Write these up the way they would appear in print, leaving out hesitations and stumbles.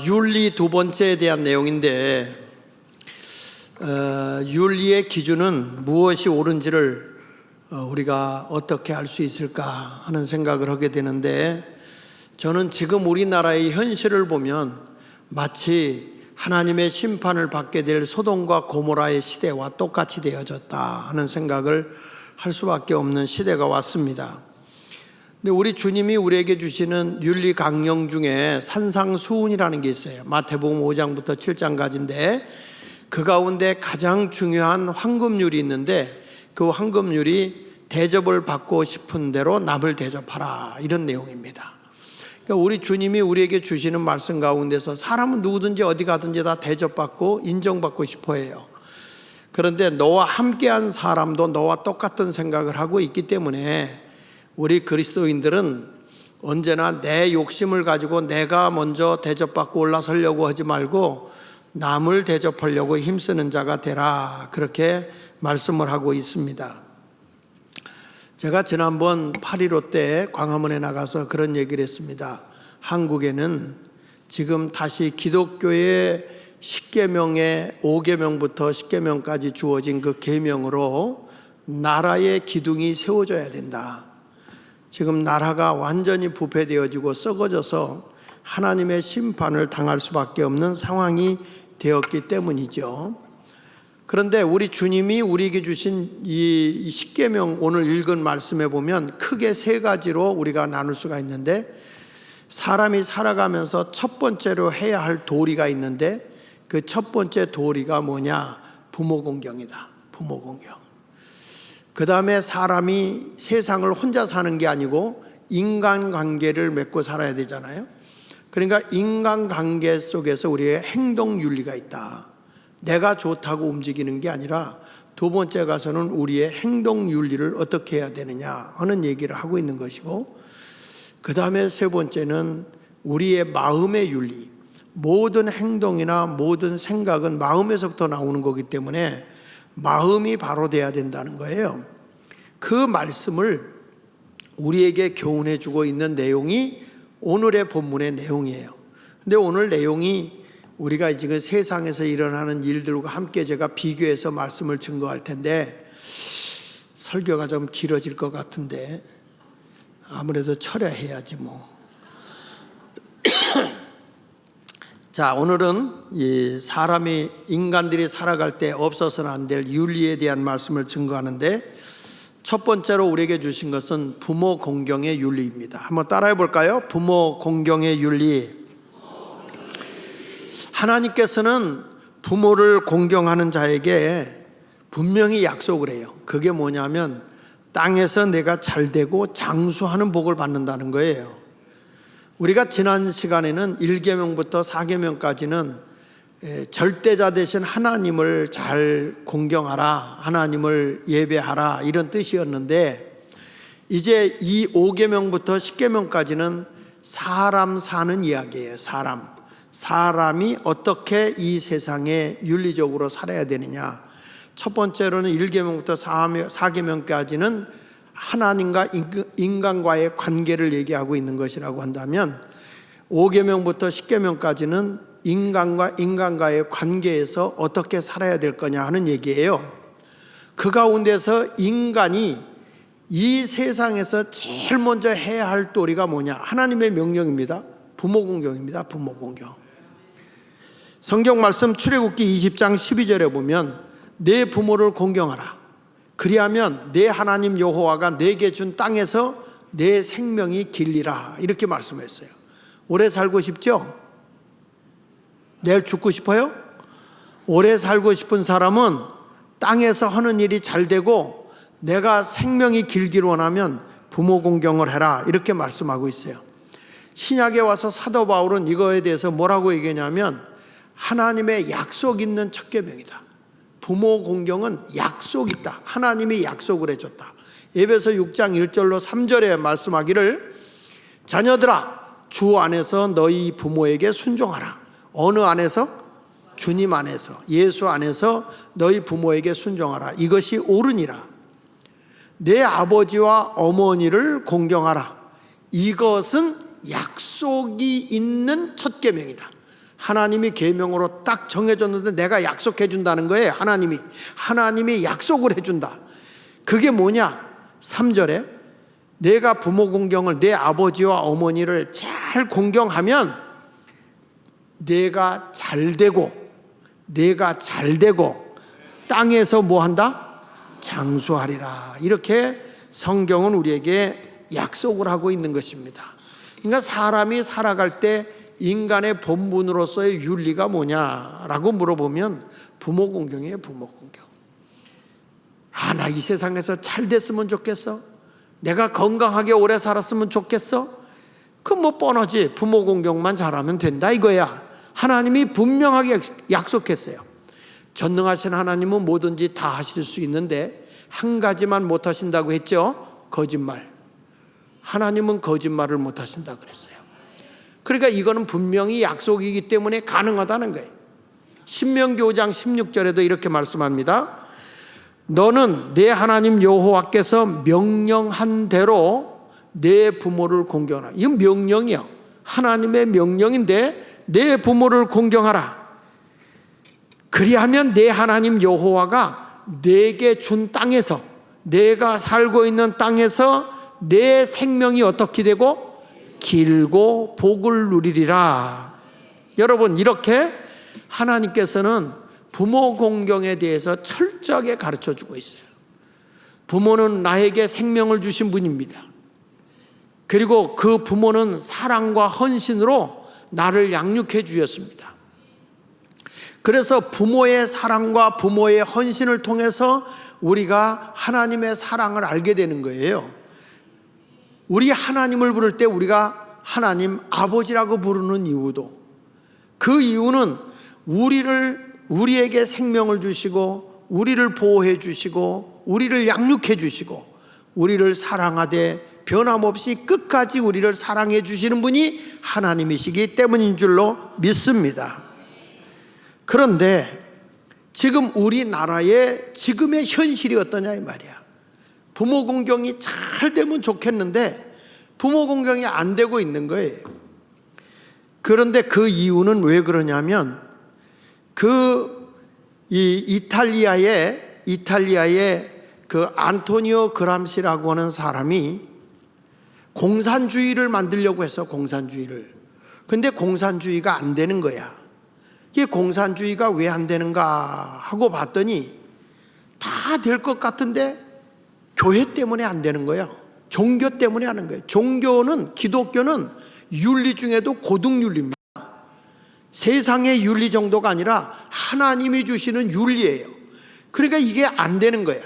윤리 두 번째에 대한 내용인데, 윤리의 기준은 무엇이 옳은지를 우리가 어떻게 알 수 있을까 하는 생각을 하게 되는데, 저는 지금 우리나라의 현실을 보면 마치 하나님의 심판을 받게 될 소돔과 고모라의 시대와 똑같이 되어졌다 하는 생각을 할 수밖에 없는 시대가 왔습니다. 근데 우리 주님이 우리에게 주시는 윤리 강령 중에 산상수훈이라는 게 있어요. 마태복음 5장부터 7장까지인데 그 가운데 가장 중요한 황금률이 있는데, 그 황금률이 대접을 받고 싶은 대로 남을 대접하라, 이런 내용입니다. 그러니까 우리 주님이 우리에게 주시는 말씀 가운데서 사람은 누구든지 어디 가든지 다 대접받고 인정받고 싶어 해요. 그런데 너와 함께한 사람도 너와 똑같은 생각을 하고 있기 때문에 우리 그리스도인들은 언제나 내 욕심을 가지고 내가 먼저 대접받고 올라서려고 하지 말고 남을 대접하려고 힘쓰는 자가 되라, 그렇게 말씀을 하고 있습니다. 제가 지난번 8.15 때 광화문에 나가서 그런 얘기를 했습니다. 한국에는 지금 다시 기독교의 10계명의 5계명부터 10계명까지 주어진 그 계명으로 나라의 기둥이 세워져야 된다. 지금 나라가 완전히 부패되어지고 썩어져서 하나님의 심판을 당할 수밖에 없는 상황이 되었기 때문이죠. 그런데 우리 주님이 우리에게 주신 이 10계명, 오늘 읽은 말씀에 보면 크게 세 가지로 우리가 나눌 수가 있는데, 사람이 살아가면서 첫 번째로 해야 할 도리가 있는데, 그 첫 번째 도리가 뭐냐? 부모 공경이다. 부모 공경. 그 다음에 사람이 세상을 혼자 사는 게 아니고 인간관계를 맺고 살아야 되잖아요. 그러니까 인간관계 속에서 우리의 행동윤리가 있다. 내가 좋다고 움직이는 게 아니라 두 번째 가서는 우리의 행동윤리를 어떻게 해야 되느냐 하는 얘기를 하고 있는 것이고, 그 다음에 세 번째는 우리의 마음의 윤리. 모든 행동이나 모든 생각은 마음에서부터 나오는 거기 때문에 마음이 바로 돼야 된다는 거예요. 그 말씀을 우리에게 교훈해 주고 있는 내용이 오늘의 본문의 내용이에요. 근데 오늘 내용이 우리가 지금 세상에서 일어나는 일들과 함께 제가 비교해서 말씀을 증거할 텐데, 설교가 좀 길어질 것 같은데 아무래도 철회해야지 뭐. 자, 오늘은 이 사람이, 인간들이 살아갈 때 없어서는 안 될 윤리에 대한 말씀을 증거하는데, 첫 번째로 우리에게 주신 것은 부모 공경의 윤리입니다. 한번 따라해 볼까요? 부모 공경의 윤리. 하나님께서는 부모를 공경하는 자에게 분명히 약속을 해요. 그게 뭐냐면 땅에서 내가 잘되고 장수하는 복을 받는다는 거예요. 우리가 지난 시간에는 1계명부터 4계명까지는 절대자 되신 하나님을 잘 공경하라, 하나님을 예배하라, 이런 뜻이었는데, 이제 이 5계명부터 10계명까지는 사람 사는 이야기예요. 사람이 어떻게 이 세상에 윤리적으로 살아야 되느냐. 첫 번째로는 1계명부터 4계명까지는 하나님과 인간과의 관계를 얘기하고 있는 것이라고 한다면, 5계명부터 10계명까지는 인간과 인간과의 관계에서 어떻게 살아야 될 거냐 하는 얘기예요. 그 가운데서 인간이 이 세상에서 제일 먼저 해야 할 도리가 뭐냐? 하나님의 명령입니다. 부모 공경입니다. 부모 공경. 성경 말씀 출애굽기 20장 12절에 보면 내 부모를 공경하라. 그리하면 내 하나님 여호와가 내게 준 땅에서 내 생명이 길리라, 이렇게 말씀했어요. 오래 살고 싶죠? 내일 죽고 싶어요? 오래 살고 싶은 사람은 땅에서 하는 일이 잘 되고 내가 생명이 길기를 원하면 부모 공경을 해라, 이렇게 말씀하고 있어요. 신약에 와서 사도 바울은 이거에 대해서 뭐라고 얘기하냐면 하나님의 약속 있는 첫 계명이다. 부모 공경은 약속 있다. 하나님이 약속을 해줬다. 에베소 6장 1절로 3절에 말씀하기를, 자녀들아 주 안에서 너희 부모에게 순종하라. 어느 안에서? 주님 안에서, 예수 안에서 너희 부모에게 순종하라. 이것이 옳으니라. 내 아버지와 어머니를 공경하라. 이것은 약속이 있는 첫 계명이다. 하나님이 계명으로 딱 정해줬는데 내가 약속해 준다는 거예요. 하나님이 약속을 해준다. 그게 뭐냐? 3절에 내가 부모 공경을, 내 아버지와 어머니를 잘 공경하면 내가 잘 되고 땅에서 뭐 한다? 장수하리라. 이렇게 성경은 우리에게 약속을 하고 있는 것입니다. 그러니까 사람이 살아갈 때 인간의 본분으로서의 윤리가 뭐냐라고 물어보면 부모 공경이에요. 부모 공경. 나 이 세상에서 잘 됐으면 좋겠어. 내가 건강하게 오래 살았으면 좋겠어. 그 뭐 뻔하지. 부모 공경만 잘하면 된다 이거야. 하나님이 분명하게 약속했어요. 전능하신 하나님은 뭐든지 다 하실 수 있는데 한 가지만 못 하신다고 했죠. 거짓말. 하나님은 거짓말을 못 하신다고 그랬어요. 그러니까 이거는 분명히 약속이기 때문에 가능하다는 거예요. 신명기 5장 16절에도 이렇게 말씀합니다. 너는 내 하나님 여호와께서 명령한 대로 내 부모를 공경하라. 이건 명령이야. 하나님의 명령인데 내 부모를 공경하라. 그리하면 내 하나님 여호와가 내게 준 땅에서, 내가 살고 있는 땅에서 내 생명이 어떻게 되고 길고 복을 누리리라. 여러분, 이렇게 하나님께서는 부모 공경에 대해서 철저하게 가르쳐주고 있어요. 부모는 나에게 생명을 주신 분입니다. 그리고 그 부모는 사랑과 헌신으로 나를 양육해 주셨습니다. 그래서 부모의 사랑과 부모의 헌신을 통해서 우리가 하나님의 사랑을 알게 되는 거예요. 우리 하나님을 부를 때 우리가 하나님 아버지라고 부르는 이유도, 그 이유는 우리에게 생명을 주시고 우리를 보호해 주시고 우리를 양육해 주시고 우리를 사랑하되 변함없이 끝까지 우리를 사랑해 주시는 분이 하나님이시기 때문인 줄로 믿습니다. 그런데 지금 우리나라의 지금의 현실이 어떠냐 이 말이야. 부모 공경이 잘 되면 좋겠는데 부모 공경이 안 되고 있는 거예요. 그런데 그 이유는 왜 그러냐면 이탈리아의 그 안토니오 그람시라고 하는 사람이 공산주의를 만들려고 했어. 공산주의를. 근데 공산주의가 안 되는 거야. 이게 공산주의가 왜 안 되는가 하고 봤더니 다 될 것 같은데 교회 때문에 안 되는 거예요. 종교 때문에 하는 거예요. 종교는, 기독교는 윤리 중에도 고등윤리입니다. 세상의 윤리 정도가 아니라 하나님이 주시는 윤리예요. 그러니까 이게 안 되는 거예요.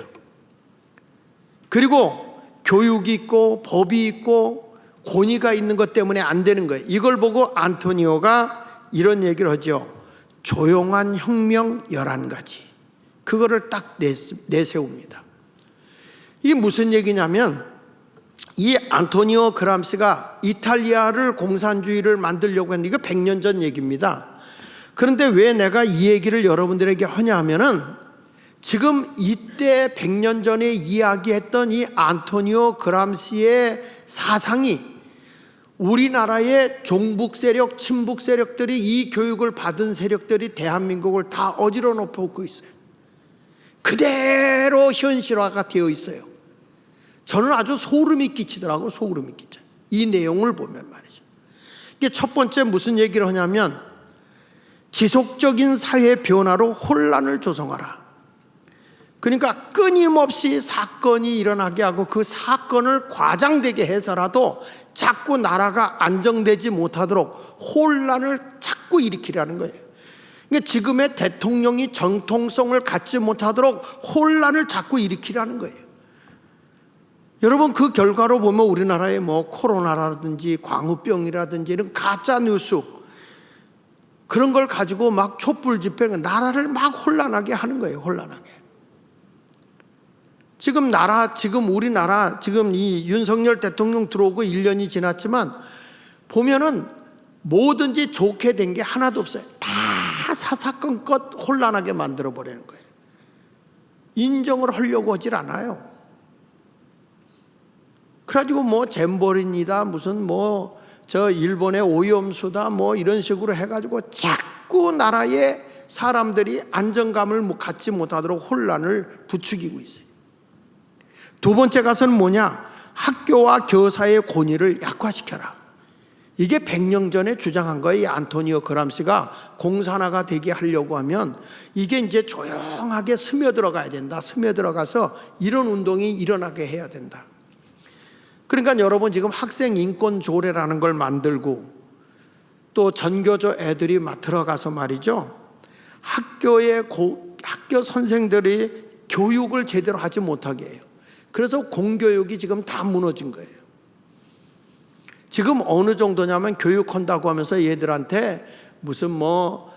그리고 교육이 있고 법이 있고 권위가 있는 것 때문에 안 되는 거예요. 이걸 보고 안토니오가 이런 얘기를 하죠. 조용한 혁명 11가지. 그거를 딱 내세웁니다. 이게 무슨 얘기냐면 이 안토니오 그람시가 이탈리아를 공산주의를 만들려고 했는데 이거 100년 전 얘기입니다. 그런데 왜 내가 이 얘기를 여러분들에게 하냐 하면은 지금 이때 100년 전에 이야기했던 이 안토니오 그람시의 사상이 우리나라의 종북 세력, 친북 세력들이, 이 교육을 받은 세력들이 대한민국을 다 어지러 놓고 있어요. 그대로 현실화가 되어 있어요. 저는 아주 소름이 끼치더라고요. 소름이 끼쳐요. 이 내용을 보면 말이죠. 이게 첫 번째 무슨 얘기를 하냐면 지속적인 사회 변화로 혼란을 조성하라. 그러니까 끊임없이 사건이 일어나게 하고 그 사건을 과장되게 해서라도 자꾸 나라가 안정되지 못하도록 혼란을 자꾸 일으키라는 거예요. 그러니까 지금의 대통령이 정통성을 갖지 못하도록 혼란을 자꾸 일으키라는 거예요. 여러분, 그 결과로 보면 우리나라에 뭐 코로나라든지 광우병이라든지 이런 가짜 뉴스, 그런 걸 가지고 막 촛불 집회, 나라를 막 혼란하게 하는 거예요. 혼란하게. 지금 우리나라 지금 이 윤석열 대통령 들어오고 1년이 지났지만 보면은 뭐든지 좋게 된 게 하나도 없어요. 다 사사건건 혼란하게 만들어 버리는 거예요. 인정을 하려고 하질 않아요. 그래가지고 뭐 잼버리니다, 무슨 뭐 저 일본의 오염수다 뭐 이런 식으로 해가지고 자꾸 나라의 사람들이 안정감을 갖지 못하도록 혼란을 부추기고 있어요. 두 번째 가서는 뭐냐? 학교와 교사의 권위를 약화시켜라. 이게 100년 전에 주장한 거예요. 이 안토니오 그람시가 공산화가 되게 하려고 하면 이게 이제 조용하게 스며들어가야 된다. 스며들어가서 이런 운동이 일어나게 해야 된다. 그러니까 여러분 지금 학생 인권 조례라는 걸 만들고 또 전교조 애들이 막 들어가서 말이죠. 학교 선생들이 교육을 제대로 하지 못하게 해요. 그래서 공교육이 지금 다 무너진 거예요. 지금 어느 정도냐면 교육한다고 하면서 얘들한테 무슨 뭐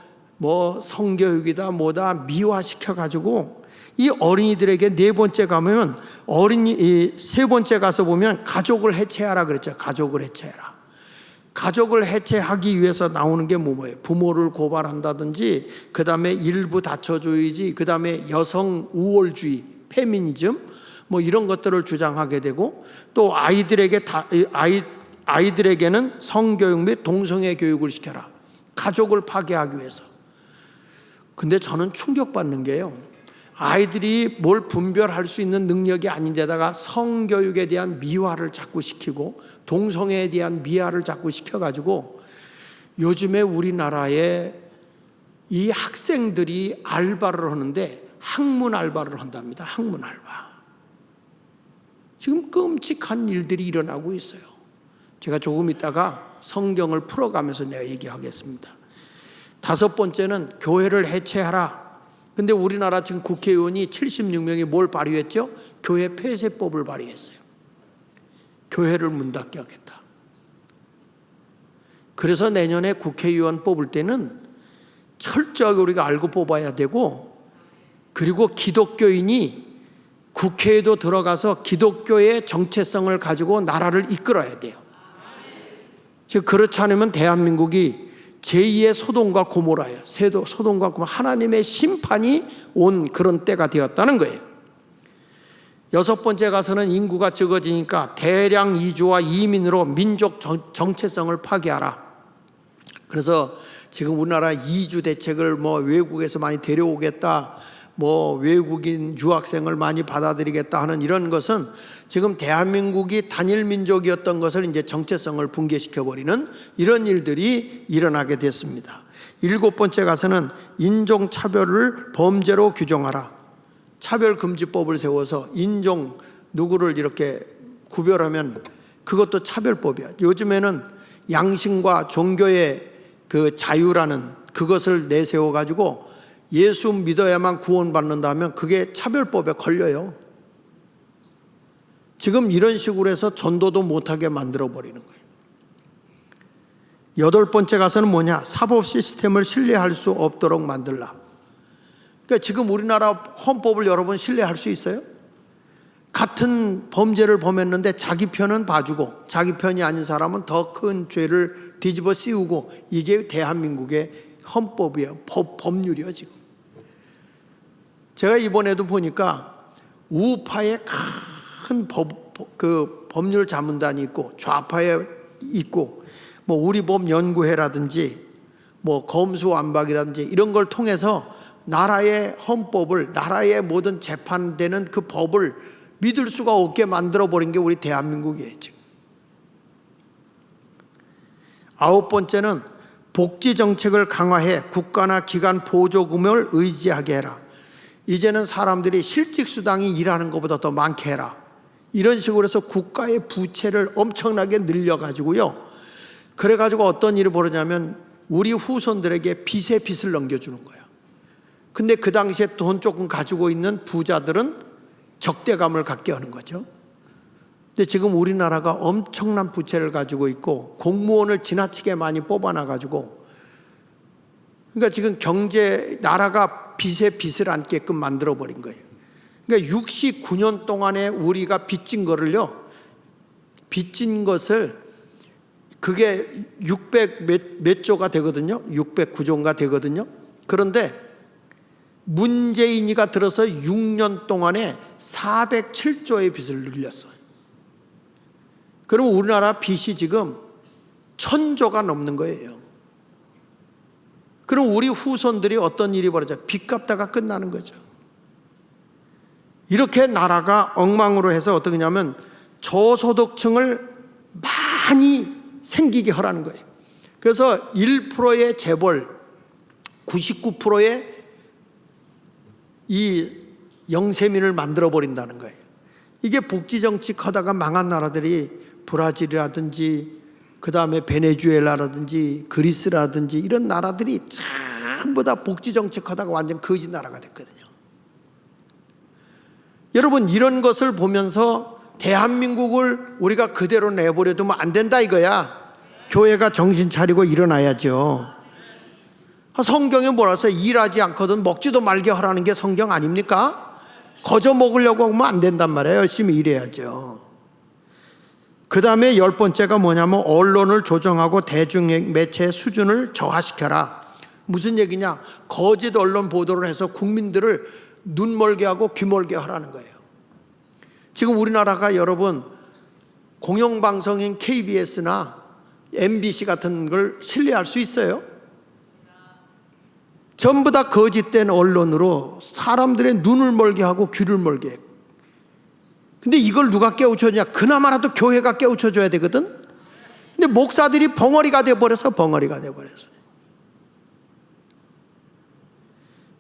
성교육이다 뭐다 미화시켜가지고 이 어린이들에게 네 번째 가면 세 번째 가서 보면 가족을 해체하라 그랬죠. 가족을 해체해라. 가족을 해체하기 위해서 나오는 게 뭐예요? 부모를 고발한다든지, 그 다음에 일부 다처주의지, 그 다음에 여성 우월주의, 페미니즘, 뭐 이런 것들을 주장하게 되고, 또 아이들에게는 성교육 및 동성애 교육을 시켜라. 가족을 파괴하기 위해서. 근데 저는 충격받는 게요. 아이들이 뭘 분별할 수 있는 능력이 아닌데다가 성교육에 대한 미화를 자꾸 시키고 동성애에 대한 미화를 자꾸 시켜가지고 요즘에 우리나라에 이 학생들이 알바를 하는데 학문 알바를 한답니다. 학문 알바. 지금 끔찍한 일들이 일어나고 있어요. 제가 조금 있다가 성경을 풀어가면서 내가 얘기하겠습니다. 다섯 번째는 교회를 해체하라. 근데 우리나라 지금 국회의원이 76명이 뭘 발의했죠? 교회 폐쇄법을 발의했어요. 교회를 문 닫게 하겠다. 그래서 내년에 국회의원 뽑을 때는 철저하게 우리가 알고 뽑아야 되고, 그리고 기독교인이 국회에도 들어가서 기독교의 정체성을 가지고 나라를 이끌어야 돼요. 즉 그렇지 않으면 대한민국이 제2의 소돔과 고모라예요. 소돔과 고모라, 하나님의 심판이 온 그런 때가 되었다는 거예요. 여섯 번째 가서는 인구가 적어지니까 대량 이주와 이민으로 민족 정체성을 파괴하라. 그래서 지금 우리나라 이주 대책을 뭐 외국에서 많이 데려오겠다, 뭐 외국인 유학생을 많이 받아들이겠다 하는 이런 것은 지금 대한민국이 단일 민족이었던 것을 이제 정체성을 붕괴시켜버리는 이런 일들이 일어나게 됐습니다. 일곱 번째 가서는 인종차별을 범죄로 규정하라. 차별금지법을 세워서 인종 누구를 이렇게 구별하면 그것도 차별법이야. 요즘에는 양심과 종교의 그 자유라는 그것을 내세워가지고 예수 믿어야만 구원받는다면 그게 차별법에 걸려요. 지금 이런 식으로 해서 전도도 못하게 만들어버리는 거예요. 여덟 번째 가서는 뭐냐? 사법 시스템을 신뢰할 수 없도록 만들라. 그러니까 지금 우리나라 헌법을 여러분 신뢰할 수 있어요? 같은 범죄를 범했는데 자기 편은 봐주고 자기 편이 아닌 사람은 더 큰 죄를 뒤집어 씌우고, 이게 대한민국의 헌법이에요. 법률이에요 지금. 제가 이번에도 보니까 우파의 큰 법률 자문단이 있고 좌파에 있고, 뭐 우리법 연구회라든지 뭐 검수완박이라든지 이런 걸 통해서 나라의 헌법을, 나라의 모든 재판되는 그 법을 믿을 수가 없게 만들어버린 게 우리 대한민국이에요 지금. 아홉 번째는 복지 정책을 강화해 국가나 기관 보조금을 의지하게 해라. 이제는 사람들이 실직수당이 일하는 것보다 더 많게 해라. 이런 식으로 해서 국가의 부채를 엄청나게 늘려가지고요. 그래가지고 어떤 일이 벌어지냐면 우리 후손들에게 빚에 빚을 넘겨주는 거예요. 근데 그 당시에 돈 조금 가지고 있는 부자들은 적대감을 갖게 하는 거죠. 근데 지금 우리나라가 엄청난 부채를 가지고 있고 공무원을 지나치게 많이 뽑아놔가지고, 그러니까 지금 나라가 빚에 빚을 안게끔 만들어버린 거예요. 그러니까 69년 동안에 우리가 빚진 거를요, 빚진 것을 그게 600 몇 조가 되거든요. 609조인가 되거든요. 그런데 문재인이가 들어서 6년 동안에 407조의 빚을 늘렸어요. 그럼 우리나라 빚이 지금 1,000조가 넘는 거예요. 그럼 우리 후손들이 어떤 일이 벌어져? 빚 갚다가 끝나는 거죠. 이렇게 나라가 엉망으로 해서 어떻게 하냐면 저소득층을 많이 생기게 하라는 거예요. 그래서 1%의 재벌, 99%의 이 영세민을 만들어 버린다는 거예요. 이게 복지정치 하다가 망한 나라들이 브라질이라든지 그 다음에 베네수엘라라든지 그리스라든지 이런 나라들이 전부 다 복지정치 하다가 완전 거지 나라가 됐거든요. 여러분, 이런 것을 보면서 대한민국을 우리가 그대로 내버려 두면 안 된다 이거야. 교회가 정신 차리고 일어나야죠. 성경에 뭐라 써? 일하지 않거든 먹지도 말게 하라는 게 성경 아닙니까? 거저 먹으려고 하면 안 된단 말이에요. 열심히 일해야죠. 그 다음에 10번째가 뭐냐면 언론을 조정하고 대중매체의 수준을 저하시켜라. 무슨 얘기냐? 거짓 언론 보도를 해서 국민들을 눈 멀게 하고 귀 멀게 하라는 거예요. 지금 우리나라가 여러분 공영방송인 KBS나 MBC 같은 걸 신뢰할 수 있어요? 전부 다 거짓된 언론으로 사람들의 눈을 멀게 하고 귀를 멀게 해요. 근데 이걸 누가 깨우쳐주냐? 그나마라도 교회가 깨우쳐줘야 되거든. 근데 목사들이 벙어리가 돼버려서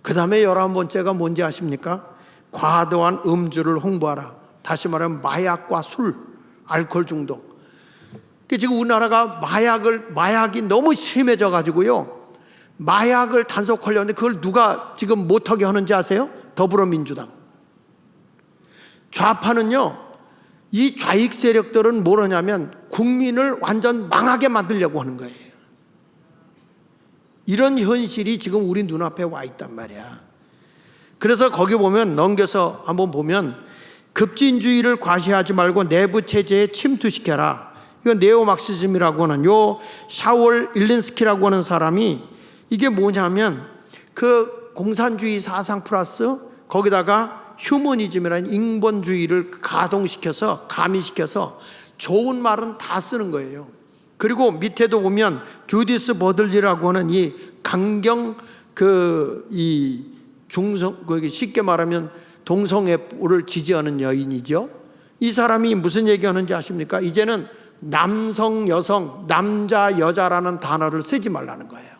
그 다음에 11번째가 뭔지 아십니까? 과도한 음주를 홍보하라. 다시 말하면 마약과 술, 알코올 중독. 지금 우리나라가 마약이 너무 심해져 가지고요. 마약을 단속하려는데 그걸 누가 지금 못하게 하는지 아세요? 더불어민주당. 좌파는요, 이 좌익 세력들은 뭘 하냐면 국민을 완전 망하게 만들려고 하는 거예요. 이런 현실이 지금 우리 눈앞에 와 있단 말이야. 그래서 거기 보면 넘겨서 한번 보면 급진주의를 과시하지 말고 내부 체제에 침투시켜라. 이건 네오막시즘이라고 하는 요 샤월 일린스키라고 하는 사람이 이게 뭐냐면 그 공산주의 사상 플러스 거기다가 휴머니즘이라는 인본주의를 가동시켜서 가미시켜서 좋은 말은 다 쓰는 거예요. 그리고 밑에도 보면 주디스 버들리라고 하는 이 강경 이 중성 쉽게 말하면 동성애를 지지하는 여인이죠. 이 사람이 무슨 얘기하는지 아십니까? 이제는 남성, 여성, 남자, 여자라는 단어를 쓰지 말라는 거예요.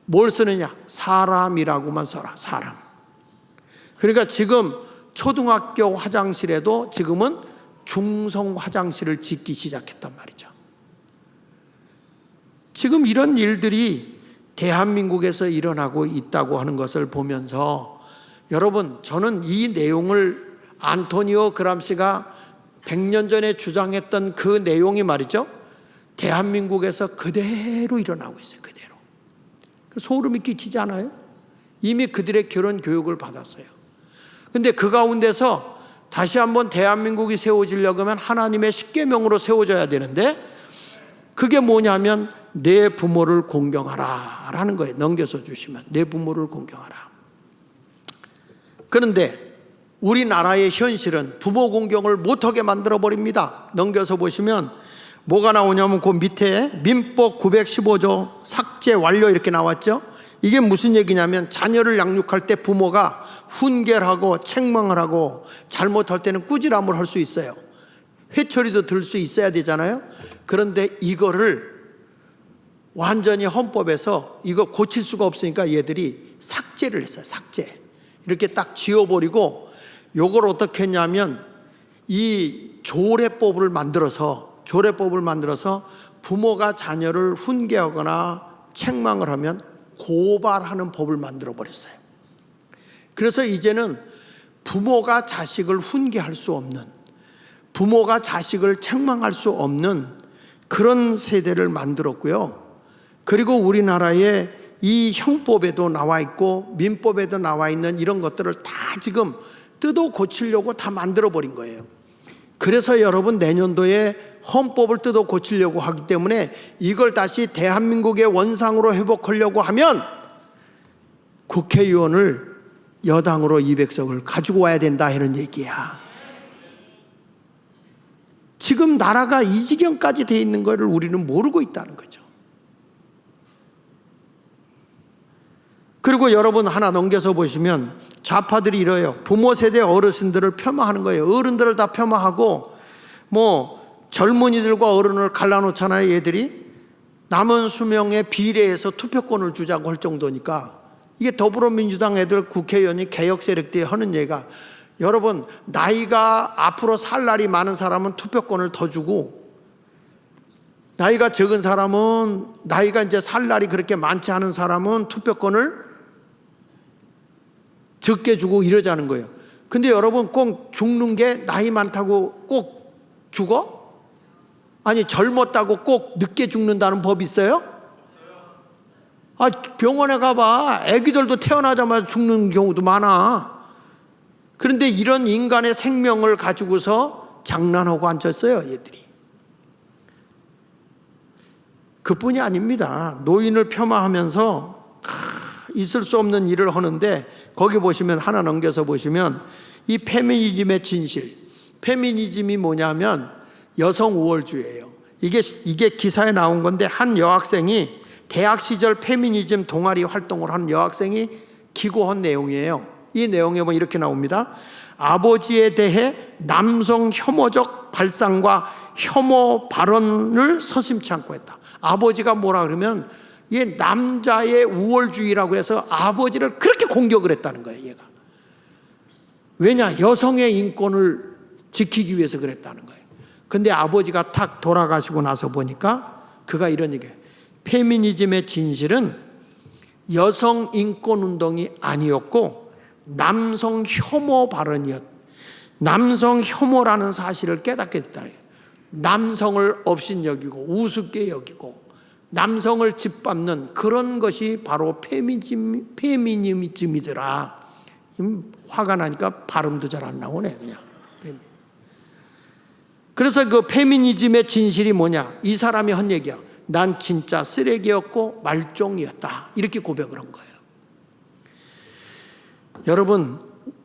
뭘 쓰느냐? 사람이라고만 써라. 사람. 그러니까 지금 초등학교 화장실에도 지금은 중성 화장실을 짓기 시작했단 말이죠. 지금 이런 일들이 대한민국에서 일어나고 있다고 하는 것을 보면서 여러분, 저는 이 내용을 안토니오 그람시가 100년 전에 주장했던 그 내용이 말이죠, 대한민국에서 그대로 일어나고 있어요. 그대로. 소름이 끼치지 않아요? 이미 그들의 결혼 교육을 받았어요. 근데 그 가운데서 다시 한번 대한민국이 세워지려고 하면 하나님의 십계명으로 세워져야 되는데 그게 뭐냐면 내 부모를 공경하라 라는 거예요. 넘겨서 주시면 내 부모를 공경하라. 그런데 우리나라의 현실은 부모 공경을 못하게 만들어버립니다. 넘겨서 보시면 뭐가 나오냐면 그 밑에 민법 915조 삭제 완료 이렇게 나왔죠. 이게 무슨 얘기냐면 자녀를 양육할 때 부모가 훈계를 하고 책망을 하고 잘못할 때는 꾸지람을 할 수 있어요. 회초리도 들 수 있어야 되잖아요. 그런데 이거를 완전히 헌법에서 이거 고칠 수가 없으니까 얘들이 삭제를 했어요. 삭제. 이렇게 딱 지워버리고 요걸 어떻게 했냐면 이 조례법을 만들어서 부모가 자녀를 훈계하거나 책망을 하면 고발하는 법을 만들어 버렸어요. 그래서 이제는 부모가 자식을 훈계할 수 없는, 부모가 자식을 책망할 수 없는 그런 세대를 만들었고요. 그리고 우리나라의 이 형법에도 나와 있고 민법에도 나와 있는 이런 것들을 다 지금 뜯어 고치려고 다 만들어 버린 거예요. 그래서 여러분 내년도에 헌법을 뜯어 고치려고 하기 때문에 이걸 다시 대한민국의 원상으로 회복하려고 하면 국회의원을 여당으로 200석을 가지고 와야 된다 이런 얘기야. 지금 나라가 이 지경까지 돼 있는 것을 우리는 모르고 있다는 거죠. 그리고 여러분 하나 넘겨서 보시면 좌파들이 이래요. 부모 세대 어르신들을 폄하하는 거예요. 어른들을 다 폄하하고 뭐 젊은이들과 어른을 갈라놓잖아요. 얘들이 남은 수명의 비례해서 투표권을 주자고 할 정도니까 이게 더불어민주당 애들 국회의원이 개혁 세력들이 하는 얘기가 여러분 나이가 앞으로 살 날이 많은 사람은 투표권을 더 주고 나이가 적은 사람은 나이가 이제 살 날이 그렇게 많지 않은 사람은 투표권을 적게 주고 이러자는 거예요. 근데 여러분 꼭 죽는 게 나이 많다고 꼭 죽어? 아니 젊었다고 꼭 늦게 죽는다는 법 있어요? 아, 병원에 가봐. 애기들도 태어나자마자 죽는 경우도 많아. 그런데 이런 인간의 생명을 가지고서 장난하고 앉았어요, 얘들이. 그뿐이 아닙니다. 노인을 폄하하면서 있을 수 없는 일을 하는데 거기 보시면 하나 넘겨서 보시면 이 페미니즘의 진실. 페미니즘이 뭐냐면 여성 우월주의예요. 이게 기사에 나온 건데 한 여학생이 대학 시절 페미니즘 동아리 활동을 한 여학생이 기고한 내용이에요. 이 내용에 보면 이렇게 나옵니다. 아버지에 대해 남성 혐오적 발상과 혐오 발언을 서슴지 않고 했다. 아버지가 뭐라 그러면 얘 남자의 우월주의라고 해서 아버지를 그렇게 공격을 했다는 거예요. 얘가. 왜냐? 여성의 인권을 지키기 위해서 그랬다는 거예요. 근데 아버지가 탁 돌아가시고 나서 보니까 그가 이런 얘기예요. 페미니즘의 진실은 여성 인권 운동이 아니었고 남성 혐오 발언이었다. 남성 혐오라는 사실을 깨닫게 됐다. 남성을 업신여기고 우습게 여기고 남성을 짓밟는 그런 것이 바로 페미니즘이더라. 화가 나니까 발음도 잘 안 나오네 그냥. 그래서 그 페미니즘의 진실이 뭐냐? 이 사람이 한 얘기야. 난 진짜 쓰레기였고 말종이었다. 이렇게 고백을 한 거예요. 여러분,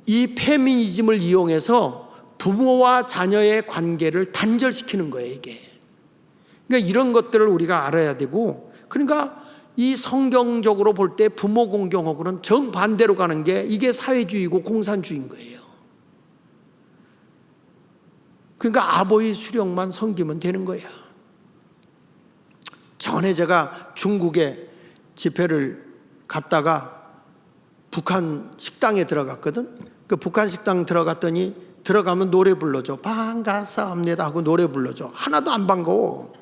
이 페미니즘을 이용해서 부모와 자녀의 관계를 단절시키는 거예요, 이게. 그러니까 이런 것들을 우리가 알아야 되고, 그러니까 이 성경적으로 볼 때 부모 공경하고는 정반대로 가는 게 이게 사회주의고 공산주의인 거예요. 그러니까 아버지 수령만 섬기면 되는 거야. 전에 제가 중국에 집회를 갔다가 북한 식당에 들어갔거든. 그 북한 식당 들어갔더니 들어가면 노래 불러줘. 반갑습니다 하고 노래 불러줘. 하나도 안 반가워.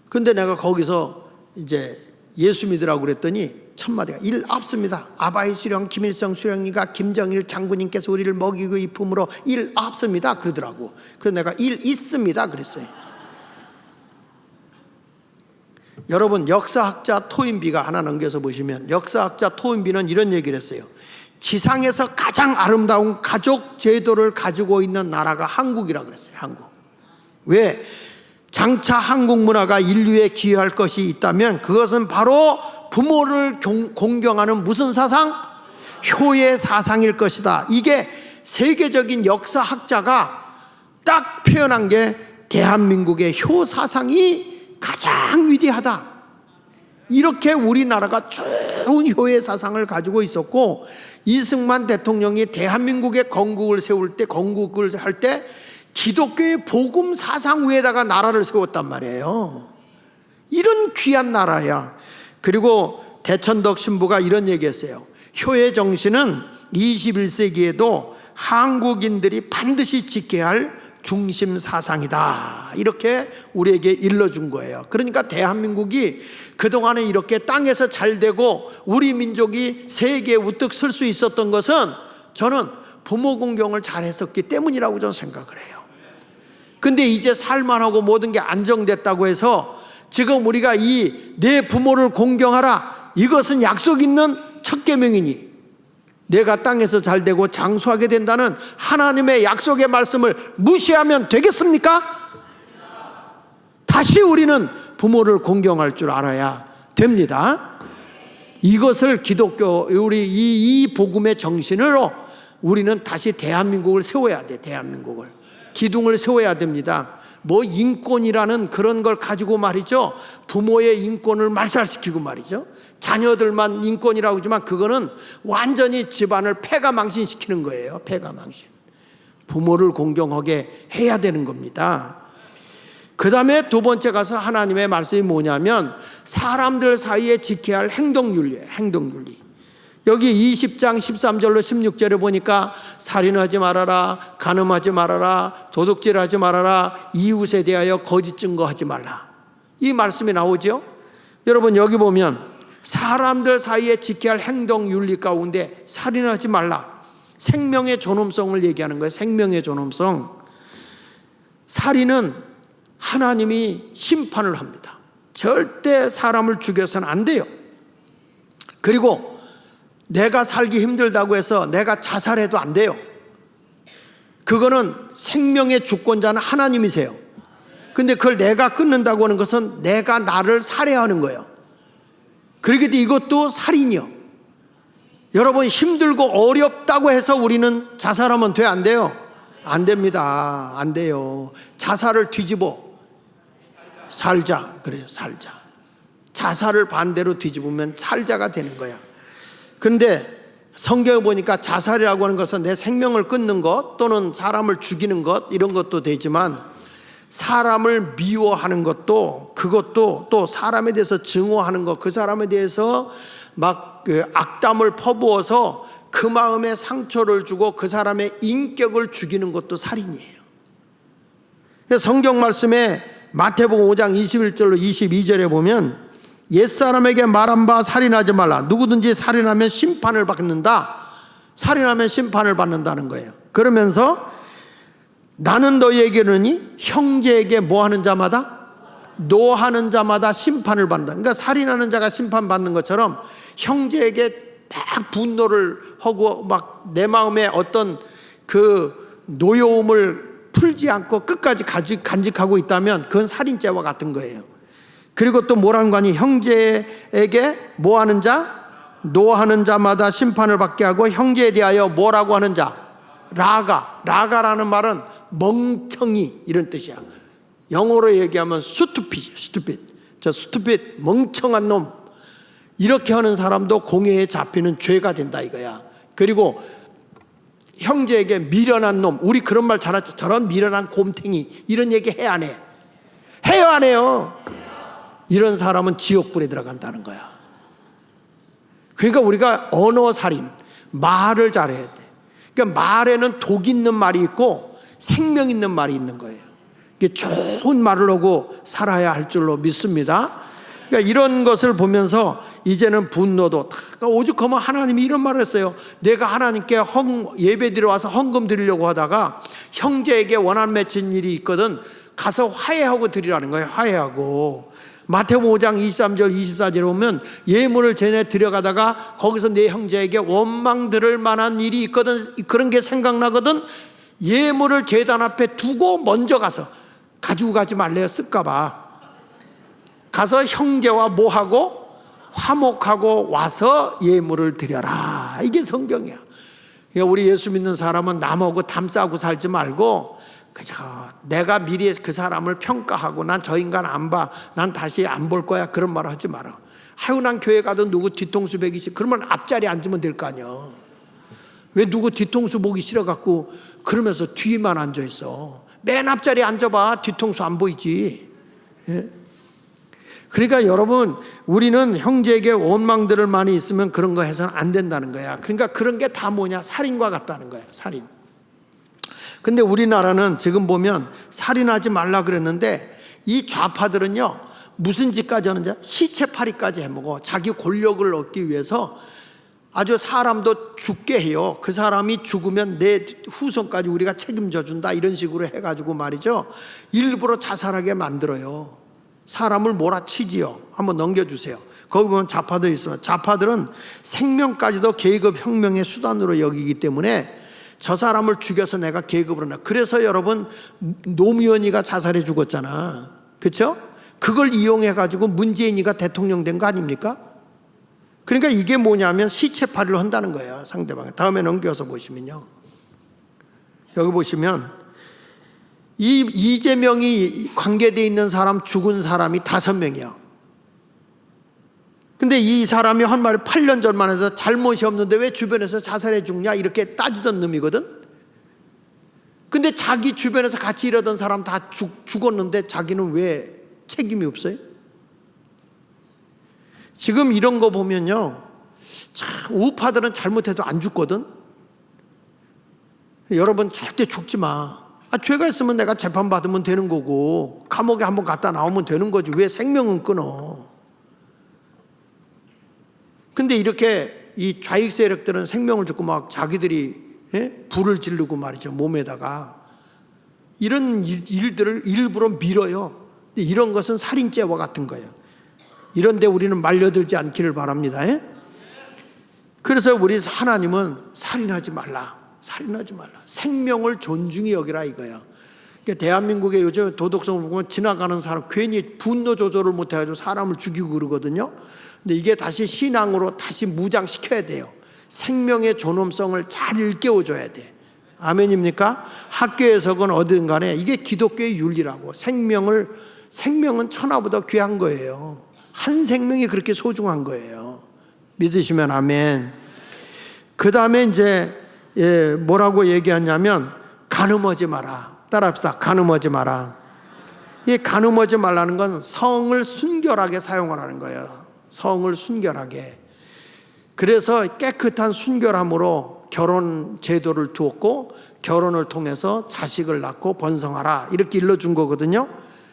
근데 내가 거기서 이제 예수 믿으라고 그랬더니 첫 마디가 일 없습니다. 아바이 수령, 김일성 수령이가 김정일 장군님께서 우리를 먹이고 입음으로 일 없습니다 그러더라고. 그래서 내가 일 있습니다 그랬어요. 여러분 역사학자 토인비가 하나 넘겨서 보시면 역사학자 토인비는 이런 얘기를 했어요. 지상에서 가장 아름다운 가족 제도를 가지고 있는 나라가 한국이라고 그랬어요. 한국. 왜? 장차 한국 문화가 인류에 기여할 것이 있다면 그것은 바로 부모를 공경하는 무슨 사상? 효의 사상일 것이다. 이게 세계적인 역사학자가 딱 표현한 게 대한민국의 효 사상이 가장 위대하다. 이렇게 우리나라가 좋은 효의 사상을 가지고 있었고 이승만 대통령이 대한민국의 건국을 세울 때 건국을 할 때 기독교의 복음 사상 위에다가 나라를 세웠단 말이에요. 이런 귀한 나라야. 그리고 대천덕 신부가 이런 얘기했어요. 효의 정신은 21세기에도 한국인들이 반드시 지켜야 할 중심 사상이다. 이렇게 우리에게 일러준 거예요. 그러니까 대한민국이 그동안에 이렇게 땅에서 잘 되고 우리 민족이 세계에 우뚝 설 수 있었던 것은 저는 부모 공경을 잘 했었기 때문이라고 저는 생각을 해요. 근데 이제 살만하고 모든 게 안정됐다고 해서 지금 우리가 이 내 부모를 공경하라 이것은 약속 있는 첫 계명이니 내가 땅에서 잘 되고 장수하게 된다는 하나님의 약속의 말씀을 무시하면 되겠습니까? 다시 우리는 부모를 공경할 줄 알아야 됩니다. 이것을 기독교 우리 이 복음의 정신으로 우리는 다시 대한민국을 세워야 돼. 대한민국을. 기둥을 세워야 됩니다. 뭐 인권이라는 그런 걸 가지고 말이죠, 부모의 인권을 말살시키고 말이죠, 자녀들만 인권이라고 하지만 그거는 완전히 집안을 패가망신시키는 거예요. 패가망신. 부모를 공경하게 해야 되는 겁니다. 그 다음에 두 번째 가서 하나님의 말씀이 뭐냐면 사람들 사이에 지켜야 할 행동윤리예요. 행동윤리. 여기 20장 13절로 16절에 보니까 살인하지 말아라, 간음하지 말아라, 도둑질하지 말아라, 이웃에 대하여 거짓 증거하지 말라, 이 말씀이 나오죠. 여러분 여기 보면 사람들 사이에 지켜야 할 행동윤리 가운데 살인하지 말라, 생명의 존엄성을 얘기하는 거예요. 생명의 존엄성. 살인은 하나님이 심판을 합니다. 절대 사람을 죽여서는 안 돼요. 그리고 내가 살기 힘들다고 해서 내가 자살해도 안 돼요. 그거는 생명의 주권자는 하나님이세요. 근데 그걸 내가 끊는다고 하는 것은 내가 나를 살해하는 거예요. 그렇기 때문에 이것도 살인이요. 여러분 힘들고 어렵다고 해서 우리는 자살하면 돼, 안 돼요? 안 됩니다. 안 돼요. 자살을 뒤집어 살자 그래요. 살자. 자살을 반대로 뒤집으면 살자가 되는 거야. 그런데 성경에 보니까 자살이라고 하는 것은 내 생명을 끊는 것 또는 사람을 죽이는 것 이런 것도 되지만 사람을 미워하는 것도, 그것도 또 사람에 대해서 증오하는 것, 그 사람에 대해서 막 그 악담을 퍼부어서 그 마음에 상처를 주고 그 사람의 인격을 죽이는 것도 살인이에요. 성경 말씀에 마태복음 5장 21절로 22절에 보면 옛사람에게 말한 바 살인하지 말라, 누구든지 살인하면 심판을 받는다. 살인하면 심판을 받는다는 거예요. 그러면서 나는 너희에게 이르니 형제에게 뭐하는 자마다, 노하는 자마다 심판을 받는다. 그러니까 살인하는 자가 심판받는 것처럼 형제에게 막 분노를 하고 막 내 마음에 어떤 그 노여움을 풀지 않고 끝까지 간직하고 있다면 그건 살인죄와 같은 거예요. 그리고 또 뭐라는 거 아니, 형제에게 뭐하는 자, 노하는 자마다 심판을 받게 하고 형제에 대하여 뭐라고 하는 자, 라가라는 말은 멍청이 이런 뜻이야. 영어로 얘기하면 stupid, 멍청한 놈, 이렇게 하는 사람도 공회에 잡히는 죄가 된다 이거야. 그리고 형제에게 미련한 놈, 우리 그런 말 잘하죠. 저런 미련한 곰탱이, 이런 얘기 해 안 해? 해요 안 해요? 이런 사람은 지옥불에 들어간다는 거야. 그러니까 우리가 언어살인, 말을 잘해야 돼. 그러니까 말에는 독 있는 말이 있고 생명 있는 말이 있는 거예요. 이게 좋은 말을 하고 살아야 할 줄로 믿습니다. 그러니까 이런 것을 보면서 이제는 분노도 다 오죽하면 하나님이 이런 말을 했어요. 내가 하나님께 예배 드려 와서 헌금 드리려고 하다가 형제에게 원한 맺힌 일이 있거든 가서 화해하고 드리라는 거예요. 화해하고. 마태복음 5장 23절 24절에 보면 예물을 전에 들여가다가 거기서 내 형제에게 원망 들을 만한 일이 있거든, 그런 게 생각나거든, 예물을 제단 앞에 두고 먼저 가서 가지고 가지 말래요. 쓸까 봐. 가서 형제와 뭐하고 화목하고 와서 예물을 드려라. 이게 성경이야. 그러니까 우리 예수 믿는 사람은 남하고 담싸고 살지 말고 그저 내가 미리 그 사람을 평가하고 난 저 인간 안 봐, 난 다시 안 볼 거야, 그런 말 하지 마라. 아유, 난 교회 가도 누구 뒤통수 보기 싫어. 그러면 앞자리에 앉으면 될 거 아니야. 왜 누구 뒤통수 보기 싫어갖고 그러면서 뒤에만 앉아있어. 맨 앞자리에 앉아봐. 뒤통수 안 보이지. 예? 그러니까 여러분, 우리는 형제에게 원망들을 많이 있으면 그런 거 해서는 안 된다는 거야. 그러니까 그런 게 다 뭐냐, 살인과 같다는 거야. 살인. 근데 우리나라는 지금 보면 살인하지 말라 그랬는데 이 좌파들은요 무슨 짓까지 하는지, 시체팔이까지 해먹어. 자기 권력을 얻기 위해서 아주 사람도 죽게 해요. 그 사람이 죽으면 내 후손까지 우리가 책임져 준다, 이런 식으로 해가지고 말이죠, 일부러 자살하게 만들어요. 사람을 몰아치지요. 한번 넘겨주세요. 거기 보면 좌파들 있어요. 좌파들은 생명까지도 계급 혁명의 수단으로 여기기 때문에 저 사람을 죽여서 내가 계급을 한다. 그래서 여러분 노무현이가 자살해 죽었잖아. 그렇죠? 그걸 이용해 가지고 문재인이가 대통령 된 거 아닙니까? 그러니까 이게 뭐냐면 시체팔이를 한다는 거예요. 상대방. 다음에 넘겨서 보시면요, 여기 보시면 이 이재명이 관계되어 있는 사람 죽은 사람이 5명이야. 근데 이 사람이 한 말이 8년 전만 해도 잘못이 없는데 왜 주변에서 자살해 죽냐 이렇게 따지던 놈이거든. 근데 자기 주변에서 같이 일하던 사람 다 죽었는데 자기는 왜 책임이 없어요? 지금 이런 거 보면요, 참 우파들은 잘못해도 안 죽거든. 여러분 절대 죽지 마. 죄가 있으면 내가 재판받으면 되는 거고 감옥에 한번 갔다 나오면 되는 거지 왜 생명은 끊어. 근데 이렇게 이 좌익 세력들은 생명을 죽고 막 자기들이 불을 지르고 말이죠, 몸에다가. 이런 일들을 일부러 밀어요. 이런 것은 살인죄와 같은 거예요. 이런데 우리는 말려들지 않기를 바랍니다. 그래서 우리 하나님은 살인하지 말라, 살인하지 말라, 생명을 존중히 여기라 이거야. 그러니까 대한민국의 요즘 도덕성을 보면 지나가는 사람 괜히 분노 조절을 못해가지고 사람을 죽이고 그러거든요. 근데 이게 다시 신앙으로 다시 무장시켜야 돼요. 생명의 존엄성을 잘 일깨워줘야 돼. 아멘입니까? 학교에서건 어딘 간에 이게 기독교의 윤리라고. 생명은 천하보다 귀한 거예요. 한 생명이 그렇게 소중한 거예요. 믿으시면 아멘. 그 다음에 이제 뭐라고 얘기하냐면 간음하지 마라. 따라합시다. 간음하지 마라. 이 간음하지 말라는 건 성을 순결하게 사용하라는 거예요. 성을 순결하게. 그래서 깨끗한 순결함으로 결혼 제도를 두었고 결혼을 통해서 자식을 낳고 번성하라 이렇게 일러준 거거든요.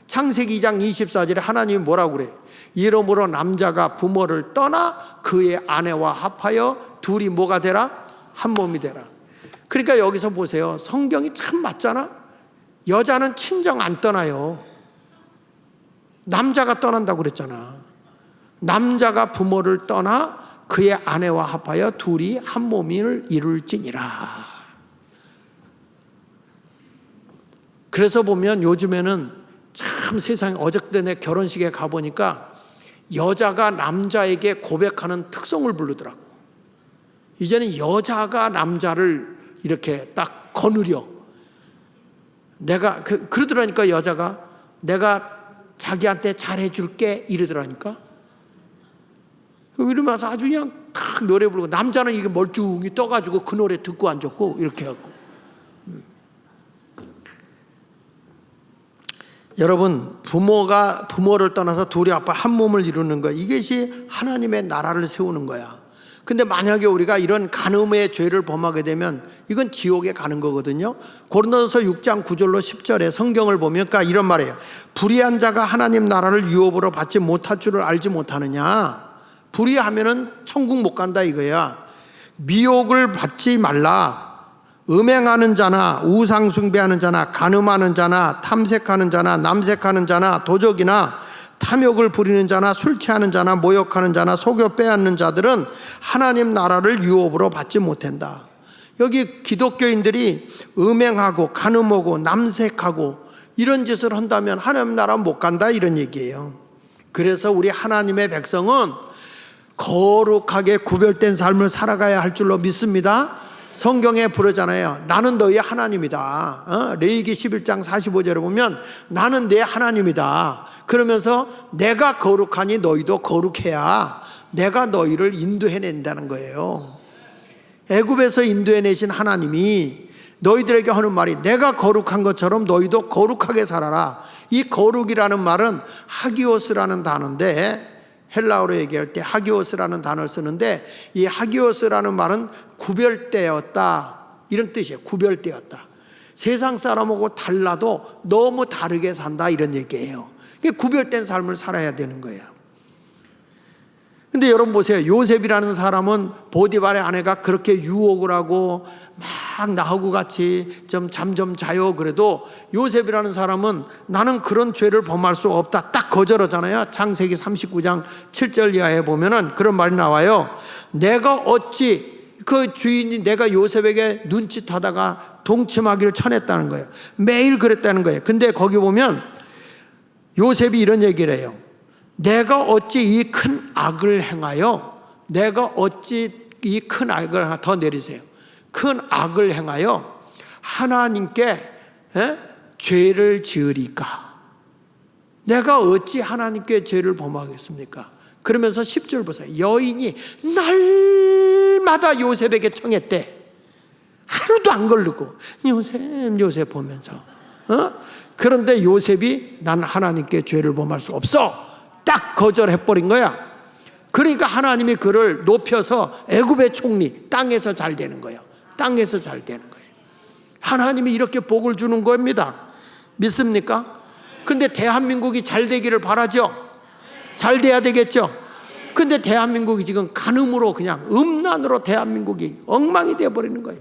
창세기 2장 24절에 하나님이 뭐라고 그래요? 이러므로 남자가 부모를 떠나 그의 아내와 합하여 둘이 뭐가 되라? 한 몸이 되라. 그러니까 여기서 보세요. 성경이 참 맞잖아. 여자는 친정 안 떠나요. 남자가 떠난다고 그랬잖아. 남자가 부모를 떠나 그의 아내와 합하여 둘이 한 몸을 이룰지니라. 그래서 보면 요즘에는 참 세상에, 어저께 내 결혼식에 가보니까 여자가 남자에게 고백하는 특성을 부르더라고. 이제는 여자가 남자를 이렇게 딱 거느려. 내가 그러더라니까. 여자가 내가 자기한테 잘해줄게 이러더라니까. 이러면서 아주 그냥 탁 노래 부르고, 남자는 이게 멀쩡히 떠가지고 그 노래 듣고 앉았고 이렇게 하고. 여러분, 부모를 떠나서 둘이 아빠 한 몸을 이루는 거, 이것이 하나님의 나라를 세우는 거야. 근데 만약에 우리가 이런 간음의 죄를 범하게 되면 이건 지옥에 가는 거거든요. 고린도서 6장 9절로 10절에 성경을 보면 이런 말이에요. 불의한 자가 하나님 나라를 유업으로 받지 못할 줄을 알지 못하느냐. 불의하면은 천국 못 간다 이거야. 미혹을 받지 말라. 음행하는 자나 우상 숭배하는 자나 간음하는 자나 탐색하는 자나 남색하는 자나 도적이나 탐욕을 부리는 자나 술 취하는 자나 모욕하는 자나 속여 빼앗는 자들은 하나님 나라를 유업으로 받지 못한다. 여기 기독교인들이 음행하고 간음하고 남색하고 이런 짓을 한다면 하나님 나라 못 간다 이런 얘기예요. 그래서 우리 하나님의 백성은 거룩하게 구별된 삶을 살아가야 할 줄로 믿습니다. 성경에 부르잖아요. 나는 너희 하나님이다. 레위기 11장 45절에 보면 나는 내 하나님이다. 그러면서 내가 거룩하니 너희도 거룩해야 내가 너희를 인도해낸다는 거예요. 애굽에서 인도해내신 하나님이 너희들에게 하는 말이 내가 거룩한 것처럼 너희도 거룩하게 살아라. 이 거룩이라는 말은 하기오스라는 단어인데, 헬라어로 얘기할 때 하기오스라는 단어를 쓰는데, 이 하기오스라는 말은 구별되었다 이런 뜻이에요. 구별되었다. 세상 사람하고 달라도 너무 다르게 산다 이런 얘기예요. 구별된 삶을 살아야 되는 거예요. 근데 여러분 보세요. 요셉이라는 사람은 보디발의 아내가 그렇게 유혹을 하고 막 나하고 같이 좀 잠 좀 자요 그래도 요셉이라는 사람은 나는 그런 죄를 범할 수 없다 딱 거절하잖아요. 창세기 39장 7절 이하에 보면은 그런 말이 나와요. 내가 어찌 그 주인이 내가 요셉에게 눈짓하다가 동침하기를 천했다는 거예요. 매일 그랬다는 거예요. 근데 거기 보면 요셉이 이런 얘기를 해요. 내가 어찌 이 큰 악을 행하여, 내가 어찌 이 큰 악을, 더 내리세요. 큰 악을 행하여 하나님께 죄를 지으리까? 내가 어찌 하나님께 죄를 범하겠습니까? 그러면서 10절 보세요. 여인이 날마다 요셉에게 청했대. 하루도 안 걸르고 요셉 보면서 그런데 요셉이 난 하나님께 죄를 범할 수 없어 딱 거절해버린 거야. 그러니까 하나님이 그를 높여서 애굽의 총리, 땅에서 잘 되는 거예요. 땅에서 잘 되는 거예요. 하나님이 이렇게 복을 주는 겁니다. 믿습니까? 근데 대한민국이 잘 되기를 바라죠. 잘 돼야 되겠죠. 근데 대한민국이 지금 간음으로 그냥 음란으로 대한민국이 엉망이 되어버리는 거예요.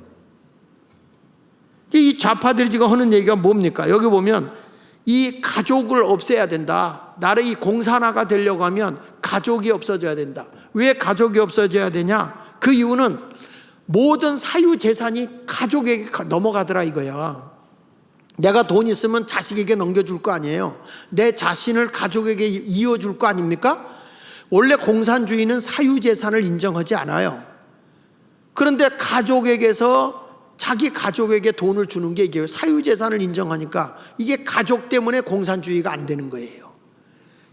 이 좌파들이 지금 하는 얘기가 뭡니까? 여기 보면 이 가족을 없애야 된다. 나를 이 공산화가 되려고 하면 가족이 없어져야 된다. 왜 가족이 없어져야 되냐? 그 이유는 모든 사유재산이 가족에게 넘어가더라 이거야. 내가 돈 있으면 자식에게 넘겨줄 거 아니에요. 내 자신을 가족에게 이어줄 거 아닙니까? 원래 공산주의는 사유재산을 인정하지 않아요. 그런데 가족에게서 자기 가족에게 돈을 주는 게 이게 사유재산을 인정하니까 이게 가족 때문에 공산주의가 안 되는 거예요.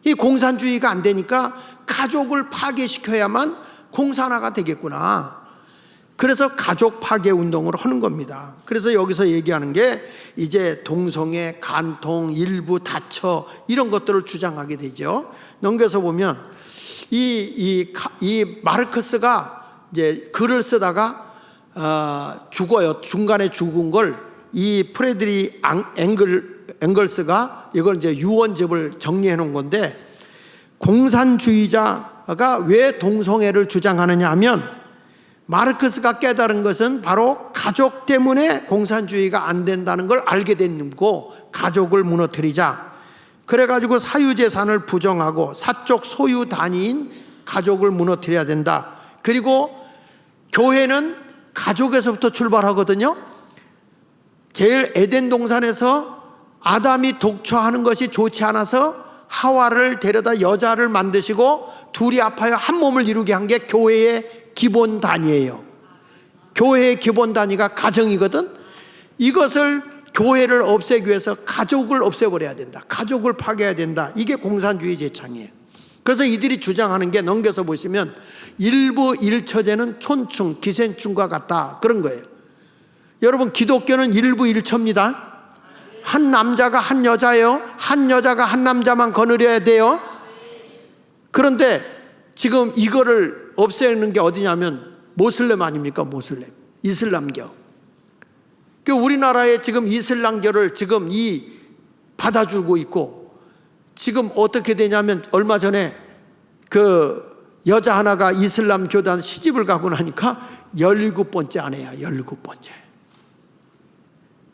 이 공산주의가 안 되니까 가족을 파괴시켜야만 공산화가 되겠구나. 그래서 가족 파괴 운동을 하는 겁니다. 그래서 여기서 얘기하는 게 이제 동성애, 간통, 일부 다처 이런 것들을 주장하게 되죠. 넘겨서 보면 이 마르크스가 이제 글을 쓰다가 죽어요. 중간에 죽은 걸 이 프레드리 앵글스가 이걸 이제 유언집을 정리해 놓은 건데, 공산주의자가 왜 동성애를 주장하느냐 하면 마르크스가 깨달은 것은 바로 가족 때문에 공산주의가 안 된다는 걸 알게 된 거고, 가족을 무너뜨리자 그래가지고 사유재산을 부정하고 사적 소유 단위인 가족을 무너뜨려야 된다. 그리고 교회는 가족에서부터 출발하거든요. 제일 에덴 동산에서 아담이 독처하는 것이 좋지 않아서 하와를 데려다 여자를 만드시고 둘이 합하여 한 몸을 이루게 한 게 교회의 기본 단위예요. 교회의 기본 단위가 가정이거든. 이것을 교회를 없애기 위해서 가족을 없애버려야 된다. 가족을 파괴해야 된다. 이게 공산주의 제창이에요. 그래서 이들이 주장하는 게, 넘겨서 보시면 일부 일처제는 촌충, 기생충과 같다, 그런 거예요. 여러분, 기독교는 일부 일처입니다. 한 남자가 한 여자예요. 한 여자가 한 남자만 거느려야 돼요. 그런데 지금 이거를 없애는 게 어디냐면 모슬렘 아닙니까? 모슬렘, 이슬람교. 우리나라에 지금 이슬람교를 지금 받아주고 있고, 지금 어떻게 되냐면 얼마 전에 그 여자 하나가 이슬람 교단 시집을 가고 나니까 17번째 아내야. 17번째.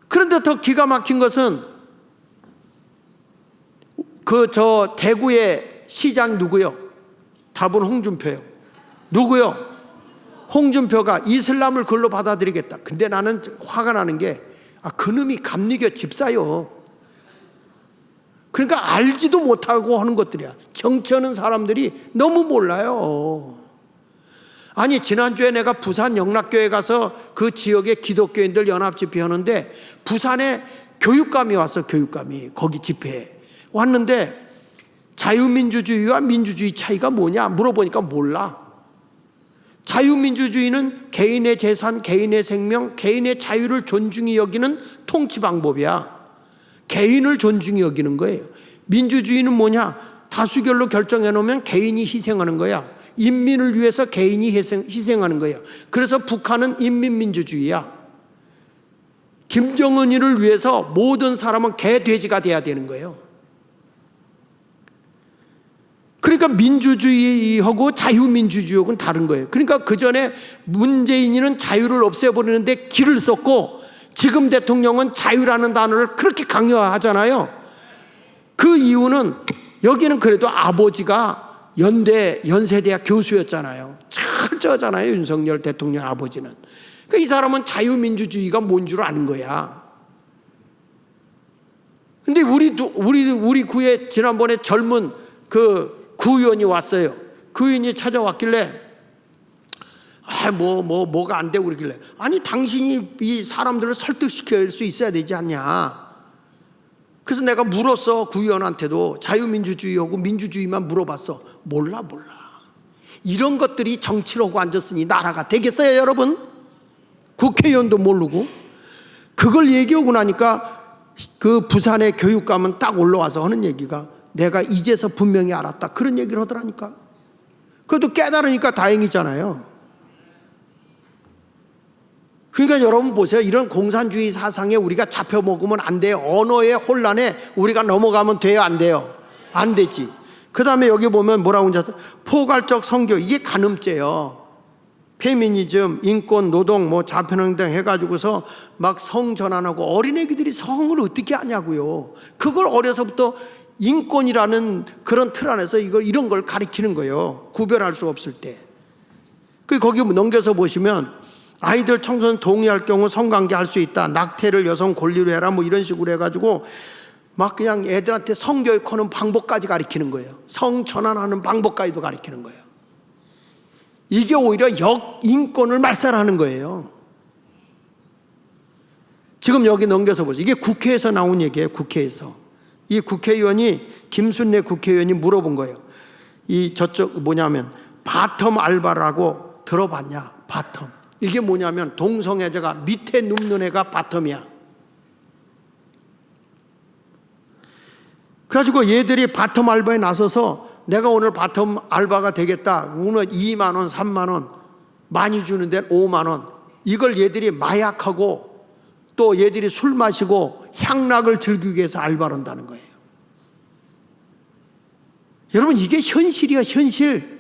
그런데 더 기가 막힌 것은 저 대구의 시장 누구요? 답은 홍준표요. 누구요? 홍준표가 이슬람을 글로 받아들이겠다. 근데 나는 화가 나는 게, 그놈이 감리교 집사요. 그러니까 알지도 못하고 하는 것들이야. 정치하는 사람들이 너무 몰라요. 아니, 지난주에 내가 부산 영락교회 가서 그 지역의 기독교인들 연합 집회 하는데, 부산에 교육감이 왔어. 교육감이 거기 집회에 왔는데, 자유민주주의와 민주주의 차이가 뭐냐 물어보니까 몰라. 자유민주주의는 개인의 재산, 개인의 생명, 개인의 자유를 존중히 여기는 통치 방법이야. 개인을 존중히 여기는 거예요. 민주주의는 뭐냐? 다수결로 결정해 놓으면 개인이 희생하는 거야. 인민을 위해서 개인이 희생하는 거예요. 그래서 북한은 인민민주주의야. 김정은이를 위해서 모든 사람은 개돼지가 돼야 되는 거예요. 그러니까 민주주의하고 자유민주주의하고는 다른 거예요. 그러니까 그 전에 문재인이는 자유를 없애버리는데 기를 썼고, 지금 대통령은 자유라는 단어를 그렇게 강요하잖아요. 그 이유는 여기는 그래도 아버지가 연세대학 교수였잖아요. 철저하잖아요, 윤석열 대통령 아버지는. 그러니까 이 사람은 자유민주주의가 뭔 줄 아는 거야. 근데 우리 구에 지난번에 젊은 그 구의원이 왔어요. 구의원이 찾아왔길래 뭐가 안 되고 그러길래, 아니 당신이 이 사람들을 설득시킬 수 있어야 되지 않냐. 그래서 내가 물었어. 구의원한테도 자유민주주의하고 민주주의만 물어봤어. 몰라. 이런 것들이 정치를 하고 앉았으니 나라가 되겠어요, 여러분? 국회의원도 모르고. 그걸 얘기하고 나니까 그 부산의 교육감은 딱 올라와서 하는 얘기가, 내가 이제서 분명히 알았다, 그런 얘기를 하더라니까. 그래도 깨달으니까 다행이잖아요. 그러니까 여러분 보세요. 이런 공산주의 사상에 우리가 잡혀먹으면 안 돼요. 언어의 혼란에 우리가 넘어가면 돼요, 안 돼요? 안 되지. 그 다음에 여기 보면 뭐라고 하는지 아세요? 포괄적 성교, 이게 간음죄요. 페미니즘, 인권, 노동, 뭐 자편행동 해가지고서 막 성 전환하고, 어린애기들이 성을 어떻게 하냐고요. 그걸 어려서부터 인권이라는 그런 틀 안에서 이런 걸 가리키는 거예요. 구별할 수 없을 때. 거기 넘겨서 보시면, 아이들 청소년 동의할 경우 성관계 할 수 있다. 낙태를 여성 권리로 해라. 뭐 이런 식으로 해가지고 막 그냥 애들한테 성교육하는 방법까지 가르치는 거예요. 성 전환하는 방법까지도 가르치는 거예요. 이게 오히려 역인권을 말살하는 거예요. 지금 여기 넘겨서 보세요. 이게 국회에서 나온 얘기예요. 국회에서. 이 국회의원이, 김순례 국회의원이 물어본 거예요. 저쪽 뭐냐면 바텀 알바라고 들어봤냐? 바텀. 이게 뭐냐면 동성애자가 밑에 눕는 애가 바텀이야. 그래가지고 얘들이 바텀 알바에 나서서 내가 오늘 바텀 알바가 되겠다. 오늘 2만 원, 3만 원, 많이 주는데 5만 원. 이걸 얘들이 마약하고 또 얘들이 술 마시고 향락을 즐기기 위해서 알바를 한다는 거예요. 여러분, 이게 현실이야, 현실.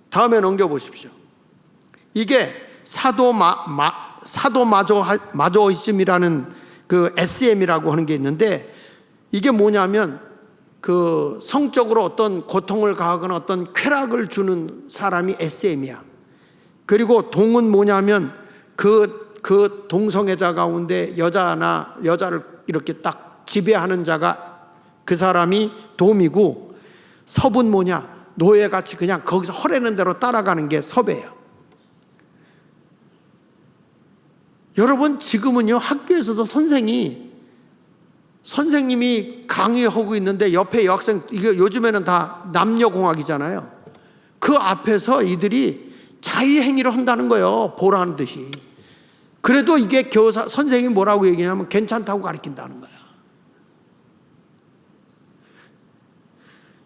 다음에 넘겨보십시오. 이게 사도마조이즘이라는 그 SM이라고 하는 게 있는데, 이게 뭐냐면 그 성적으로 어떤 고통을 가하거나 어떤 쾌락을 주는 사람이 SM이야. 그리고 동은 뭐냐면 그 동성애자 가운데 여자를 이렇게 딱 지배하는 자가, 그 사람이 돔이고, 섭은 뭐냐? 노예같이 그냥 거기서 허래는 대로 따라가는 게 섭이에요. 여러분, 지금은요, 학교에서도 선생님이 강의하고 있는데 옆에 여학생, 이게 요즘에는 다 남녀공학이잖아요. 그 앞에서 이들이 자의행위를 한다는 거예요. 보라는 듯이. 그래도 이게 선생님이 뭐라고 얘기하냐면 괜찮다고 가르친다는 거야.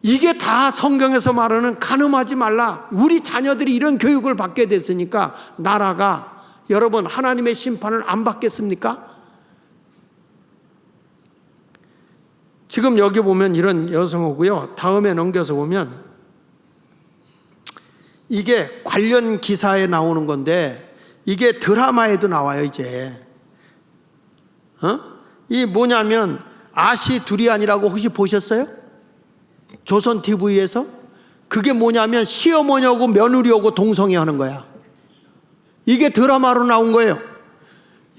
이게 다 성경에서 말하는 간음하지 말라. 우리 자녀들이 이런 교육을 받게 됐으니까 나라가, 여러분, 하나님의 심판을 안 받겠습니까? 지금 여기 보면 이런 여성이고요. 다음에 넘겨서 보면 이게 관련 기사에 나오는 건데, 이게 드라마에도 나와요, 이제. 이 뭐냐면 아시 두리안이라고 혹시 보셨어요? 조선 TV에서. 그게 뭐냐면 시어머니하고 며느리하고 동성애 하는 거야. 이게 드라마로 나온 거예요.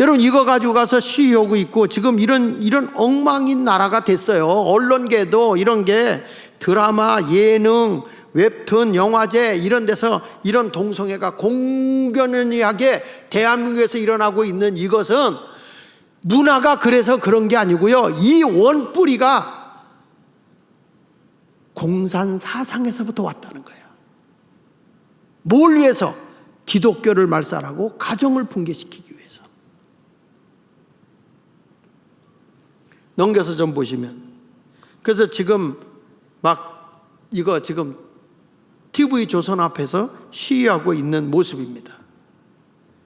여러분, 이거 가지고 가서 시위하고 있고, 지금 이런 엉망인 나라가 됐어요. 언론계도 이런 게 드라마, 예능, 웹툰, 영화제 이런 데서 이런 동성애가 공견하게 대한민국에서 일어나고 있는 이것은 문화가 그래서 그런 게 아니고요. 이 원뿌리가 공산 사상에서부터 왔다는 거예요. 뭘 위해서? 기독교를 말살하고 가정을 붕괴시키기 위해서. 넘겨서 좀 보시면, 그래서 지금 막 이거 지금 TV 조선 앞에서 시위하고 있는 모습입니다.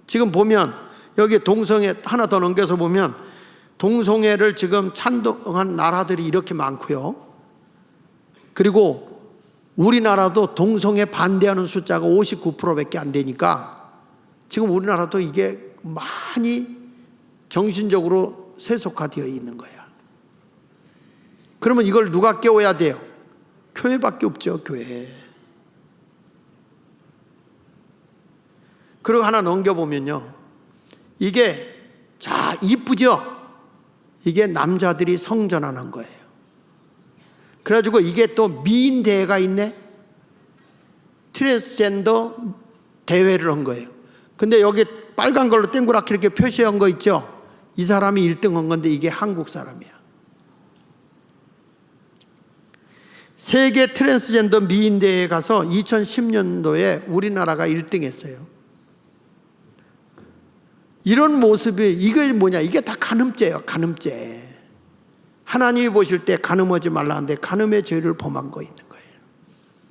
지금 보면 여기 동성애 하나 더 넘겨서 보면 동성애를 지금 찬동한 나라들이 이렇게 많고요. 그리고 우리나라도 동성애 반대하는 숫자가 59%밖에 안 되니까 지금 우리나라도 이게 많이 정신적으로 세속화되어 있는 거야. 그러면 이걸 누가 깨워야 돼요? 교회밖에 없죠, 교회. 그리고 하나 넘겨보면요, 이게 자 이쁘죠? 이게 남자들이 성전환한 거예요. 그래가지고 이게 또 미인 대회가 있네. 트랜스젠더 대회를 한 거예요. 근데 여기 빨간 걸로 동그랗게 이렇게 표시한 거 있죠? 이 사람이 1등한 건데 이게 한국 사람이야. 세계 트랜스젠더 미인대회에 가서 2010년도에 우리나라가 1등했어요. 이런 모습이, 이게 뭐냐, 이게 다 간음죄예요. 간음죄. 하나님이 보실 때 간음하지 말라는데 간음의 죄를 범한 거 있는 거예요.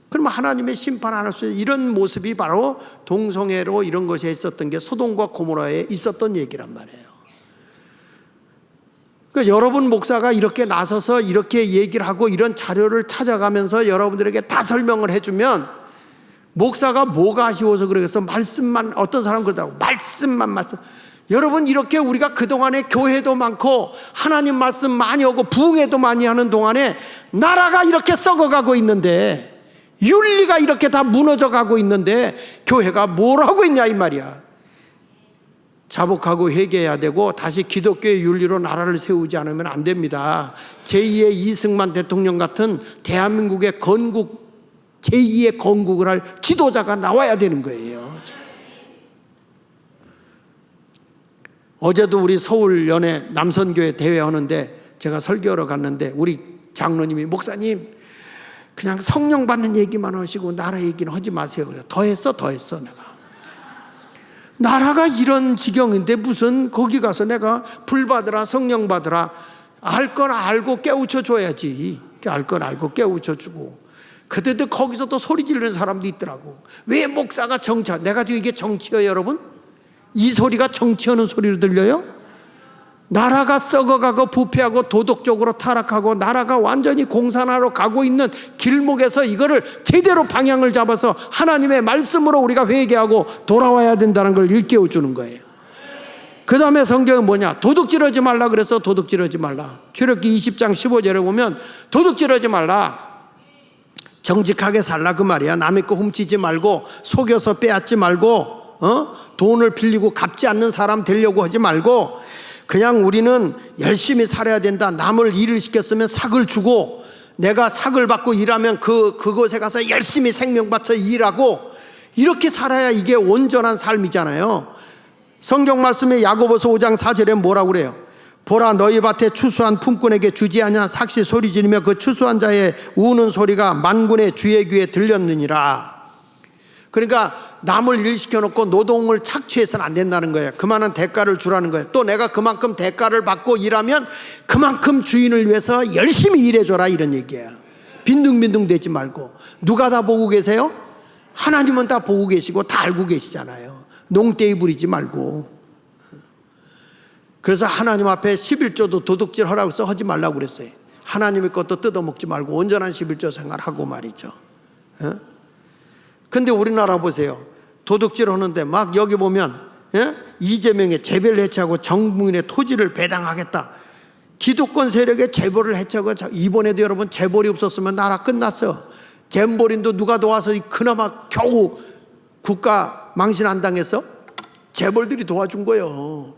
그러면 하나님의 심판 안 할 수 있는 이런 모습이 바로 동성애로 이런 것이 있었던 게 소돔과 고모라에 있었던 얘기란 말이에요. 그러니까 여러분 목사가 이렇게 나서서 이렇게 얘기를 하고 이런 자료를 찾아가면서 여러분들에게 다 설명을 해주면 목사가 뭐가 아쉬워서 그러겠어? 말씀만, 어떤 사람은 그러더라고. 말씀. 여러분, 이렇게 우리가 그동안에 교회도 많고 하나님 말씀 많이 오고 부흥회도 많이 하는 동안에 나라가 이렇게 썩어가고 있는데, 윤리가 이렇게 다 무너져 가고 있는데 교회가 뭘 하고 있냐 이 말이야. 자복하고 회개해야 되고 다시 기독교의 윤리로 나라를 세우지 않으면 안 됩니다. 제2의 이승만 대통령 같은 대한민국의 건국, 제2의 건국을 할 지도자가 나와야 되는 거예요. 어제도 우리 서울 연회 남선교회 대회 하는데 제가 설교하러 갔는데 우리 장로님이, 목사님 그냥 성령 받는 얘기만 하시고 나라 얘기는 하지 마세요. 그래. 더 했어 내가. 나라가 이런 지경인데 무슨 거기 가서 내가 불 받으라 성령 받으라, 알 건 알고 깨우쳐 줘야지. 알 건 알고 깨우쳐 주고. 그때도 거기서 또 소리 지르는 사람도 있더라고. 왜 목사가 정치야? 내가 지금 이게 정치예요 여러분? 이 소리가 정치하는 소리로 들려요? 나라가 썩어가고 부패하고 도덕적으로 타락하고 나라가 완전히 공산화로 가고 있는 길목에서 이거를 제대로 방향을 잡아서 하나님의 말씀으로 우리가 회개하고 돌아와야 된다는 걸 일깨워 주는 거예요. 그 다음에 성경은 뭐냐? 도둑질하지 말라 그래서 도둑질하지 말라. 출애굽기 20장 15절에 보면 도둑질하지 말라, 정직하게 살라 그 말이야. 남의 거 훔치지 말고 속여서 빼앗지 말고 돈을 빌리고 갚지 않는 사람 되려고 하지 말고 그냥 우리는 열심히 살아야 된다. 남을 일을 시켰으면 삭을 주고 내가 삭을 받고 일하면 그곳에 가서 열심히 생명 바쳐 일하고 이렇게 살아야 이게 온전한 삶이잖아요. 성경 말씀에 야고보서 5장 4절에 뭐라고 그래요? 보라, 너희 밭에 추수한 품꾼에게 주지 아니한 삭시 소리 지르며 그 추수한 자의 우는 소리가 만군의 주의 귀에 들렸느니라. 그러니까 남을 일 시켜놓고 노동을 착취해서는 안 된다는 거예요. 그만한 대가를 주라는 거예요. 또 내가 그만큼 대가를 받고 일하면 그만큼 주인을 위해서 열심히 일해줘라 이런 얘기예요. 빈둥빈둥 대지 말고. 누가 다 보고 계세요? 하나님은 다 보고 계시고 다 알고 계시잖아요. 농떼이 부리지 말고. 그래서 하나님 앞에 11조도 도둑질 하라고 해서 하지 말라고 그랬어요. 하나님의 것도 뜯어먹지 말고 온전한 11조 생활하고 말이죠. 근데 우리나라 보세요. 도둑질 하는데 막 여기 보면 이재명의 재벌 해체하고 정부인의 토지를 배당하겠다. 기득권 세력의 재벌을 해체하고, 이번에도 여러분 재벌이 없었으면 나라 끝났어. 잼버린도 누가 도와서 그나마 겨우 국가 망신 안 당했어? 재벌들이 도와준 거예요.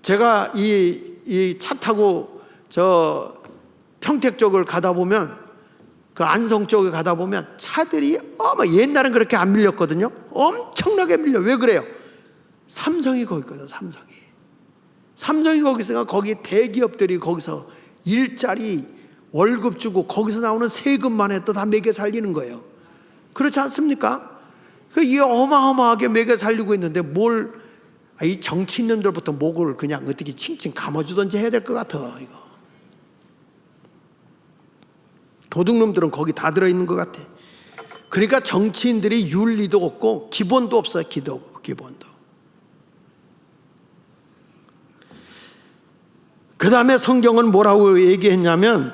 제가 이 차 타고 저 평택 쪽을 가다 보면, 그 안성 쪽에 가다 보면 차들이 옛날엔 그렇게 안 밀렸거든요. 엄청나게 밀려. 왜 그래요? 삼성이 거기 있거든. 삼성이 거기 있으니까 거기 대기업들이 거기서 일자리 월급 주고 거기서 나오는 세금만 해도 다 매겨 살리는 거예요. 그렇지 않습니까? 이게 어마어마하게 매겨 살리고 있는데 이 정치인들부터 목을 그냥 어떻게 칭칭 감아주든지 해야 될 것 같아. 이거 도둑놈들은 거기 다 들어있는 것 같아. 그러니까 정치인들이 윤리도 없고 기본도 없어요. 기본도. 그 다음에 성경은 뭐라고 얘기했냐면,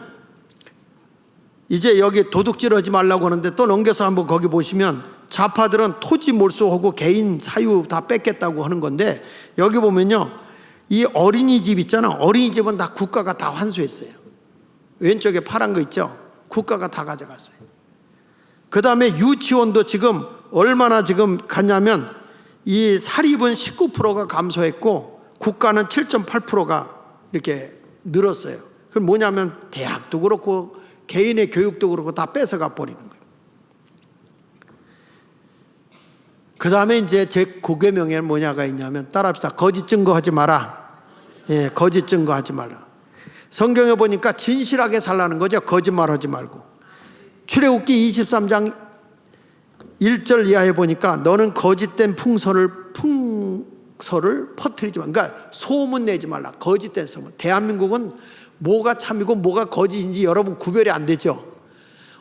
이제 여기 도둑질 하지 말라고 하는데 또 넘겨서 한번 거기 보시면 좌파들은 토지 몰수하고 개인 사유 다 뺏겠다고 하는 건데, 여기 보면요, 이 어린이집 있잖아. 어린이집은 다 국가가 다 환수했어요. 왼쪽에 파란 거 있죠? 국가가 다 가져갔어요. 그 다음에 유치원도 지금 얼마나 지금 갔냐면, 이 사립은 19%가 감소했고 국가는 7.8%가 이렇게 늘었어요. 그럼 뭐냐면 대학도 그렇고 개인의 교육도 그렇고 다 뺏어가 버리는 거예요. 그 다음에 이제 제 고개명에는 뭐냐가 있냐면, 따라합시다. 거짓 증거하지 마라. 예, 거짓 증거하지 말라. 성경에 보니까 진실하게 살라는 거죠. 거짓말하지 말고. 출애굽기 23장 1절 이하에 보니까 너는 거짓된 풍설을 퍼뜨리지 마. 그러니까 소문 내지 말라. 거짓된 소문. 대한민국은 뭐가 참이고 뭐가 거짓인지 여러분 구별이 안 되죠.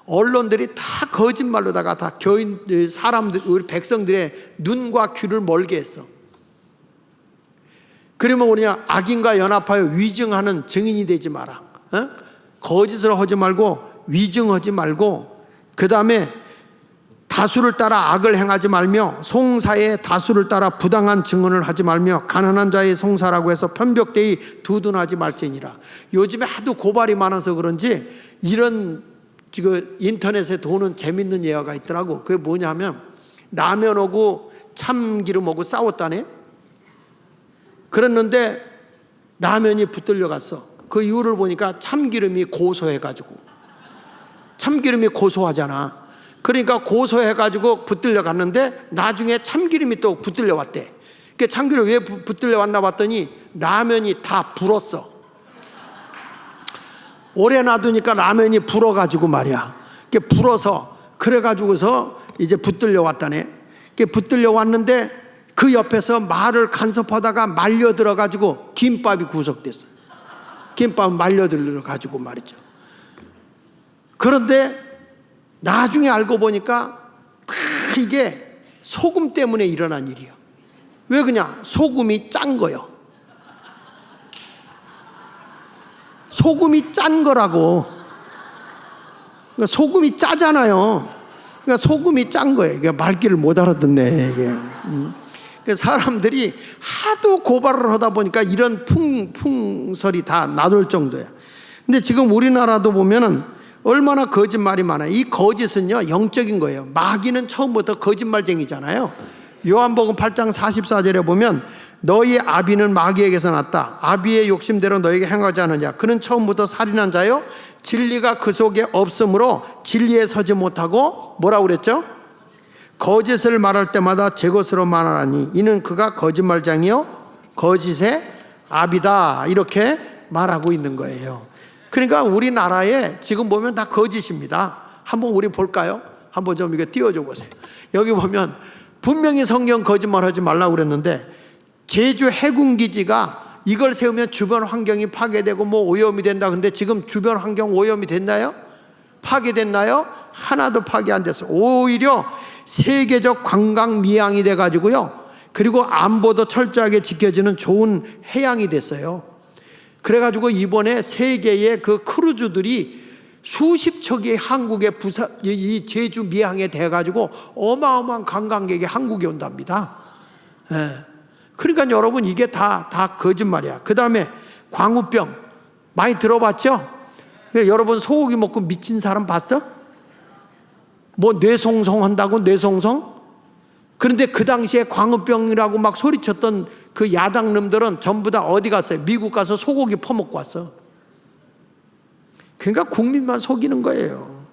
언론들이 다 거짓말로다가 다 사람들, 우리 백성들의 눈과 귀를 멀게 했어. 그러면 우리가 악인과 연합하여 위증하는 증인이 되지 마라. 거짓을 하지 말고 위증하지 말고, 그 다음에 다수를 따라 악을 행하지 말며 송사의 다수를 따라 부당한 증언을 하지 말며 가난한 자의 송사라고 해서 편벽되이 두둔하지 말지니라. 요즘에 하도 고발이 많아서 그런지 이런 지금 인터넷에 도는 재밌는 예화가 있더라고. 그게 뭐냐면 라면하고 참기름하고 싸웠다네. 그랬는데 라면이 붙들려 갔어. 그 이유를 보니까 참기름이 고소해가지고. 참기름이 고소하잖아. 그러니까 고소해가지고 붙들려 갔는데 나중에 참기름이 또 붙들려 왔대. 그 참기름 왜 붙들려 왔나 봤더니 라면이 다 불었어. 오래 놔두니까 라면이 불어가지고 말이야. 불어서 그래가지고서 이제 붙들려 왔다네. 붙들려 왔는데 그 옆에서 말을 간섭하다가 말려 들어가지고 김밥이 구석됐어. 김밥 말려 들어가지고 말이죠. 그런데 나중에 알고 보니까 다 이게 소금 때문에 일어난 일이야. 왜 그냥 소금이 짠 거요. 소금이 짠 거라고. 그러니까 소금이 짜잖아요. 그러니까 소금이 짠 거예요. 이게 말귀를 못 알아듣네 이게. 그러니까 사람들이 하도 고발을 하다 보니까 이런 풍설이 다 나돌 정도야. 근데 지금 우리나라도 보면은 얼마나 거짓말이 많아요. 이 거짓은요 영적인 거예요. 마귀는 처음부터 거짓말쟁이잖아요. 요한복음 8장 44절에 보면 너희 아비는 마귀에게서 났다. 아비의 욕심대로 너에게 행하지 않느냐. 그는 처음부터 살인한 자요 진리가 그 속에 없으므로 진리에 서지 못하고 뭐라고 그랬죠? 거짓을 말할 때마다 제 것으로 말하니 이는 그가 거짓말장이요 거짓의 아비다. 이렇게 말하고 있는 거예요. 그러니까 우리나라에 지금 보면 다 거짓입니다. 한번 우리 볼까요? 한번 좀 이거 띄워줘 보세요. 여기 보면 분명히 성경 거짓말하지 말라고 그랬는데 제주 해군기지가 이걸 세우면 주변 환경이 파괴되고 뭐 오염이 된다. 근데 지금 주변 환경 오염이 됐나요? 파괴됐나요? 하나도 파괴 안 됐어. 오히려 세계적 관광 미항이 돼가지고요. 그리고 안보도 철저하게 지켜지는 좋은 해양이 됐어요. 그래가지고 이번에 세계의 그 크루즈들이 수십 척이 한국의 이 제주 미항에 돼가지고 어마어마한 관광객이 한국에 온답니다. 예. 그러니까 여러분 이게 다 거짓말이야. 그 다음에 광우병 많이 들어봤죠? 여러분 소고기 먹고 미친 사람 봤어? 뭐 뇌송송 한다고 뇌송송? 그런데 그 당시에 광우병이라고 막 소리쳤던 그 야당놈들은 전부 다 어디 갔어요? 미국 가서 소고기 퍼먹고 왔어. 그러니까 국민만 속이는 거예요.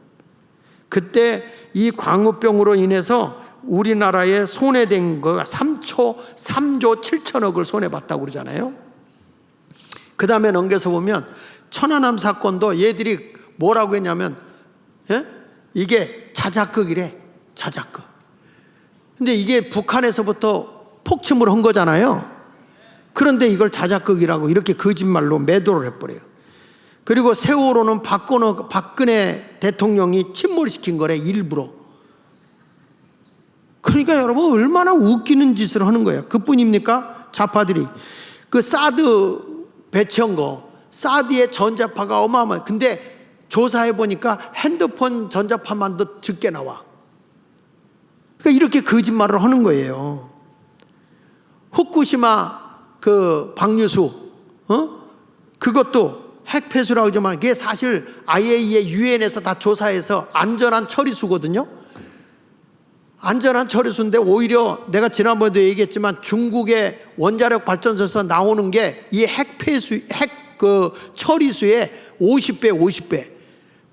그때 이 광우병으로 인해서 우리나라에 손해된 거가 3조 7천억을 손해봤다고 그러잖아요. 그 다음에 넘겨서 보면 천안함 사건도 얘들이 뭐라고 했냐면 이게 자작극이래. 자작극. 근데 이게 북한에서부터 폭침을 한 거잖아요. 그런데 이걸 자작극이라고 이렇게 거짓말로 매도를 해버려요. 그리고 세월호는 박근혜 대통령이 침몰시킨 거래, 일부러. 그러니까 여러분 얼마나 웃기는 짓을 하는 거예요. 그뿐입니까? 좌파들이 그 사드 배치한 거, 사드의 전자파가 어마어마해. 근데 조사해 보니까 핸드폰 전자파만 더 적게 나와. 그러니까 이렇게 거짓말을 하는 거예요. 후쿠시마 그 방류수, 그것도 핵 폐수라고 하지만 그게 사실 IAEA 유엔에서 다 조사해서 안전한 처리수거든요. 안전한 처리수인데 오히려 내가 지난번에도 얘기했지만 중국의 원자력 발전소에서 나오는 게 이 핵 폐수, 핵 그 처리수의 50배.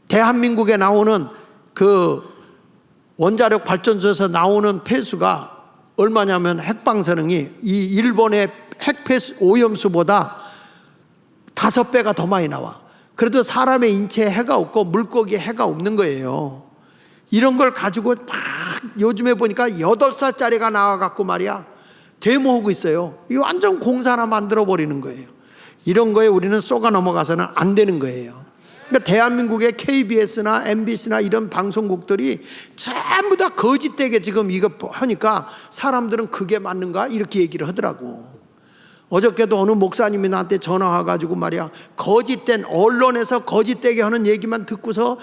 대한민국에 나오는 그 원자력 발전소에서 나오는 폐수가 얼마냐면 핵방사능이 이 일본의 핵 폐수 오염수보다 5배가 더 많이 나와. 그래도 사람의 인체에 해가 없고 물고기에 해가 없는 거예요. 이런 걸 가지고 막 요즘에 보니까 8살짜리가 나와갖고 말이야 데모하고 있어요. 이 완전 공사 하나 만들어버리는 거예요. 이런 거에 우리는 쏘가 넘어가서는 안 되는 거예요. 그러니까 대한민국의 KBS나 MBC나 이런 방송국들이 전부 다 거짓되게 지금 이거 하니까 사람들은 그게 맞는가 이렇게 얘기를 하더라고. 어저께도 어느 목사님이 나한테 전화 와가지고 말이야 거짓된 언론에서 거짓되게 하는 얘기만 듣고서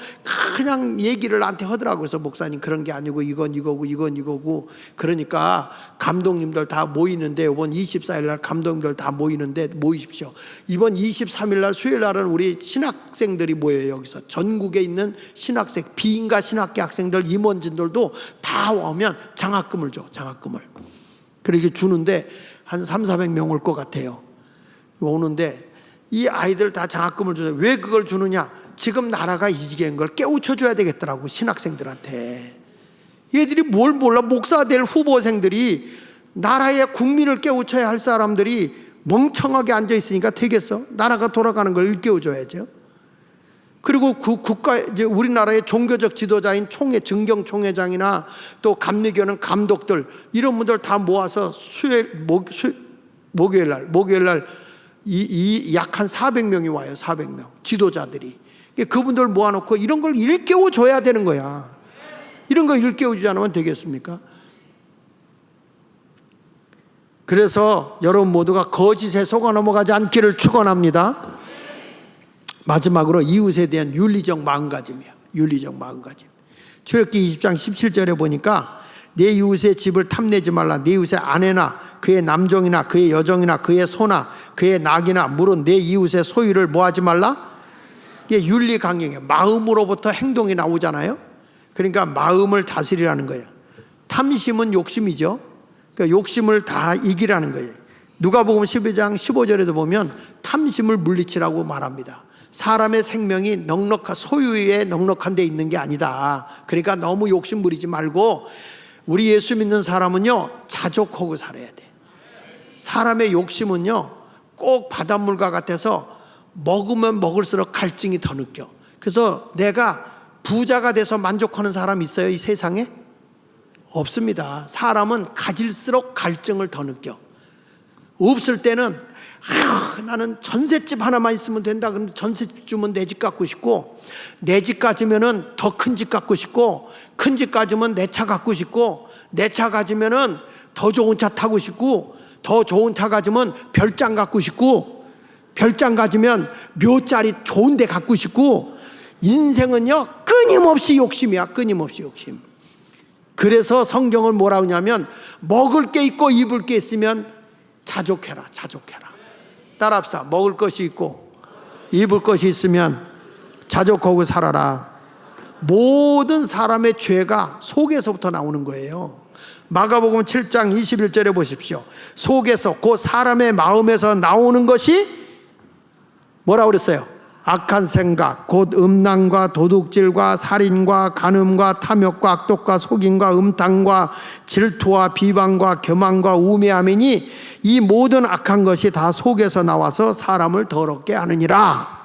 그냥 얘기를 나한테 하더라고. 그래서 목사님 그런 게 아니고 이건 이거고 이건 이거고. 그러니까 감독님들 다 모이는데 이번 24일 날 감독님들 다 모이는데 모이십시오. 이번 23일 날 수요일 날은 우리 신학생들이 모여요. 여기서 전국에 있는 신학생 비인가 신학계 학생들 임원진들도 다 오면 장학금을 줘. 장학금을 그렇게 주는데 한 300~400명 올 것 같아요. 오는데 이 아이들 다 장학금을 주죠. 왜 그걸 주느냐? 지금 나라가 이 지경인 걸 깨우쳐줘야 되겠더라고. 신학생들한테. 얘들이 뭘 몰라. 목사 될 후보생들이 나라의 국민을 깨우쳐야 할 사람들이 멍청하게 앉아있으니까 되겠어? 나라가 돌아가는 걸 일깨워줘야죠. 그리고 그 국가, 이제 우리나라의 종교적 지도자인 증경총회장이나 또 감리교는 감독들 이런 분들 다 모아서 목요일 날 이 약 한 400명이 와요. 400명 지도자들이. 그분들 모아놓고 이런 걸 일깨워 줘야 되는 거야. 이런 거 일깨워 주지 않으면 되겠습니까? 그래서 여러분 모두가 거짓에 속아 넘어가지 않기를 축원합니다. 마지막으로 이웃에 대한 윤리적 마음가짐이에요. 윤리적 마음가짐. 출애굽기 20장 17절에 보니까 내 이웃의 집을 탐내지 말라. 내 이웃의 아내나 그의 남종이나 그의 여종이나 그의 소나 그의 낙이나 물은 내 이웃의 소유를 뭐하지 말라. 이게 윤리 강령이에요. 마음으로부터 행동이 나오잖아요. 그러니까 마음을 다스리라는 거예요. 탐심은 욕심이죠. 그러니까 욕심을 다 이기라는 거예요. 누가복음 12장 15절에도 보면 탐심을 물리치라고 말합니다. 사람의 생명이 소유에 넉넉한 데 있는 게 아니다. 그러니까 너무 욕심 부리지 말고 우리 예수 믿는 사람은요 자족하고 살아야 돼. 사람의 욕심은요 꼭 바닷물과 같아서 먹으면 먹을수록 갈증이 더 느껴. 그래서 내가 부자가 돼서 만족하는 사람 있어요? 이 세상에? 없습니다. 사람은 가질수록 갈증을 더 느껴. 없을 때는 나는 전셋집 하나만 있으면 된다. 그런데 전셋집 주면 내 집 갖고 싶고, 내 집 가지면은 더 큰 집 갖고 싶고, 큰 집 가지면 내 차 갖고 싶고, 내 차 가지면은 더 좋은 차 타고 싶고, 더 좋은 차 가지면 별장 갖고 싶고, 별장 가지면 묘자리 좋은 데 갖고 싶고. 인생은요 끊임없이 욕심이야. 끊임없이 욕심. 그래서 성경은 뭐라고 하냐면 먹을 게 있고 입을 게 있으면 자족해라. 자족해라. 따라합시다. 먹을 것이 있고 입을 것이 있으면 자족하고 살아라. 모든 사람의 죄가 속에서부터 나오는 거예요. 마가복음 7장 21절에 보십시오. 속에서 곧 사람의 마음에서 나오는 것이 뭐라고 그랬어요? 악한 생각, 곧 음란과 도둑질과 살인과 간음과 탐욕과 악독과 속임과 음탕과 질투와 비방과 교만과 우매함이니 이 모든 악한 것이 다 속에서 나와서 사람을 더럽게 하느니라.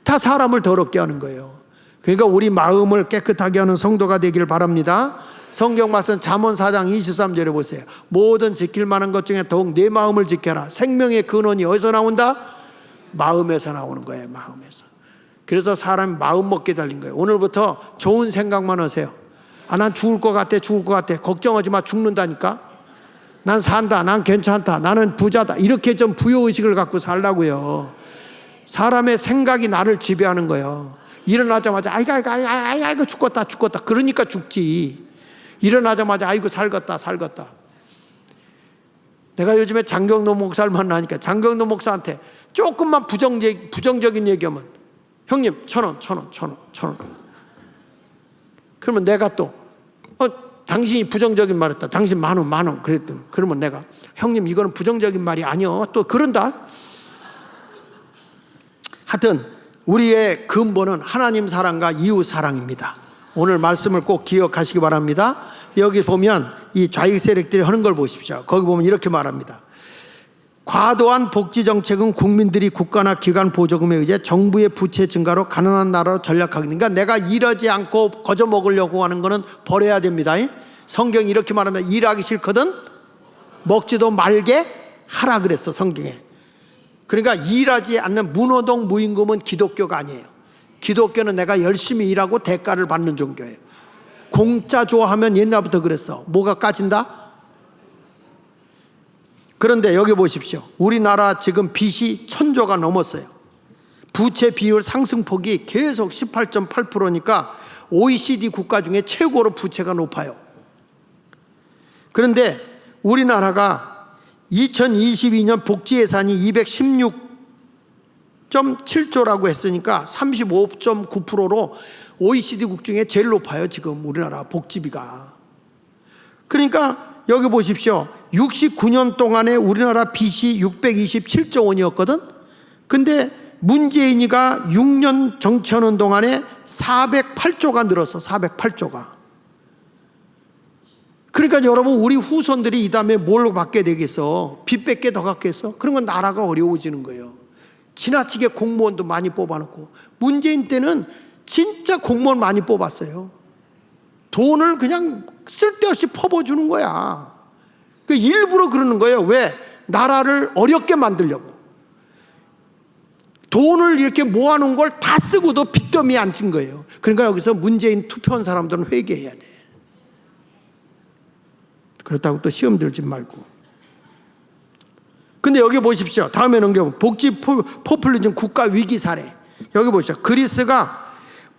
다 사람을 더럽게 하는 거예요. 그러니까 우리 마음을 깨끗하게 하는 성도가 되길 바랍니다. 성경 말씀 잠언 4장 23절에 보세요. 모든 지킬 만한 것 중에 더욱 내 마음을 지켜라. 생명의 근원이 어디서 나온다? 마음에서 나오는 거예요. 마음에서. 그래서 사람이 마음 먹게 달린 거예요. 오늘부터 좋은 생각만 하세요. 난 죽을 것 같아. 죽을 것 같아. 걱정하지 마. 죽는다니까. 난 산다. 난 괜찮다. 나는 부자다. 이렇게 좀 부여의식을 갖고 살라고요. 사람의 생각이 나를 지배하는 거예요. 일어나자마자 아이고 죽겠다. 그러니까 죽지. 일어나자마자 아이고 살겄다. 내가 요즘에 장경도 목사를 만나니까 장경도 목사한테 조금만 부정적인 얘기하면 형님 1,000원. 그러면 내가 또 당신이 부정적인 말 했다. 당신 10,000원. 그랬더니 그러면 내가 형님 이거는 부정적인 말이 아니요. 또 그런다. 하여튼 우리의 근본은 하나님 사랑과 이웃 사랑입니다. 오늘 말씀을 꼭 기억하시기 바랍니다. 여기 보면 이 좌익 세력들이 하는 걸 보십시오. 거기 보면 이렇게 말합니다. 과도한 복지 정책은 국민들이 국가나 기관 보조금에 의해 정부의 부채 증가로 가난한 나라로 전락하게 되니까 내가 일하지 않고 거저 먹으려고 하는 거는 버려야 됩니다. 성경이 이렇게 말하면 일하기 싫거든 먹지도 말게 하라 그랬어, 성경에. 그러니까 일하지 않는 무노동 무임금은 기독교가 아니에요. 기독교는 내가 열심히 일하고 대가를 받는 종교예요. 공짜 좋아하면 옛날부터 그랬어. 뭐가 까진다? 그런데 여기 보십시오. 우리나라 지금 빚이 1,000조가 넘었어요. 부채 비율 상승폭이 계속 18.8%니까 OECD 국가 중에 최고로 부채가 높아요. 그런데 우리나라가 2022년 복지 예산이 216.7조라고 했으니까 35.9%로 OECD국 중에 제일 높아요. 지금 우리나라 복지비가. 그러니까 여기 보십시오. 69년 동안에 우리나라 빚이 627조 원이었거든. 근데 문재인이가 6년 정치하는 동안에 408조가 늘었어. 408조가. 그러니까 여러분, 우리 후손들이 이 다음에 뭘 받게 되겠어? 빚 뺏게 더 갖겠어? 그런 건 나라가 어려워지는 거예요. 지나치게 공무원도 많이 뽑아놓고. 문재인 때는 진짜 공무원 많이 뽑았어요. 돈을 그냥 쓸데없이 퍼부어주는 거야. 일부러 그러는 거예요. 왜? 나라를 어렵게 만들려고. 돈을 이렇게 모아놓은 걸 다 쓰고도 빚더미에 앉은 거예요. 그러니까 여기서 문재인 투표한 사람들은 회개해야 돼. 그렇다고 또 시험 들지 말고. 근데 여기 보십시오. 다음에 넘겨보면 복지 포퓰리즘 국가 위기 사례. 여기 보십시오. 그리스가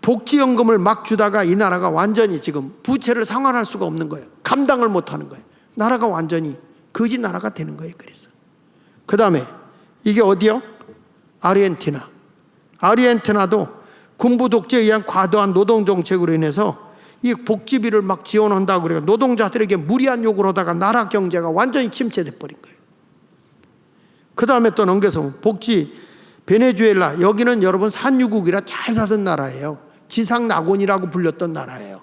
복지연금을 막 주다가 이 나라가 완전히 지금 부채를 상환할 수가 없는 거예요. 감당을 못하는 거예요. 나라가 완전히 거지 나라가 되는 거예요. 그래서 그 다음에 이게 어디요? 아르헨티나. 아르헨티나도 군부 독재에 의한 과도한 노동 정책으로 인해서 이 복지비를 막 지원한다고 그래요. 노동자들에게 무리한 요구를 하다가 나라 경제가 완전히 침체돼 버린 거예요. 그 다음에 또 넘겨서 복지 베네수엘라. 여기는 여러분 산유국이라 잘 사던 나라예요. 지상 낙원이라고 불렸던 나라예요.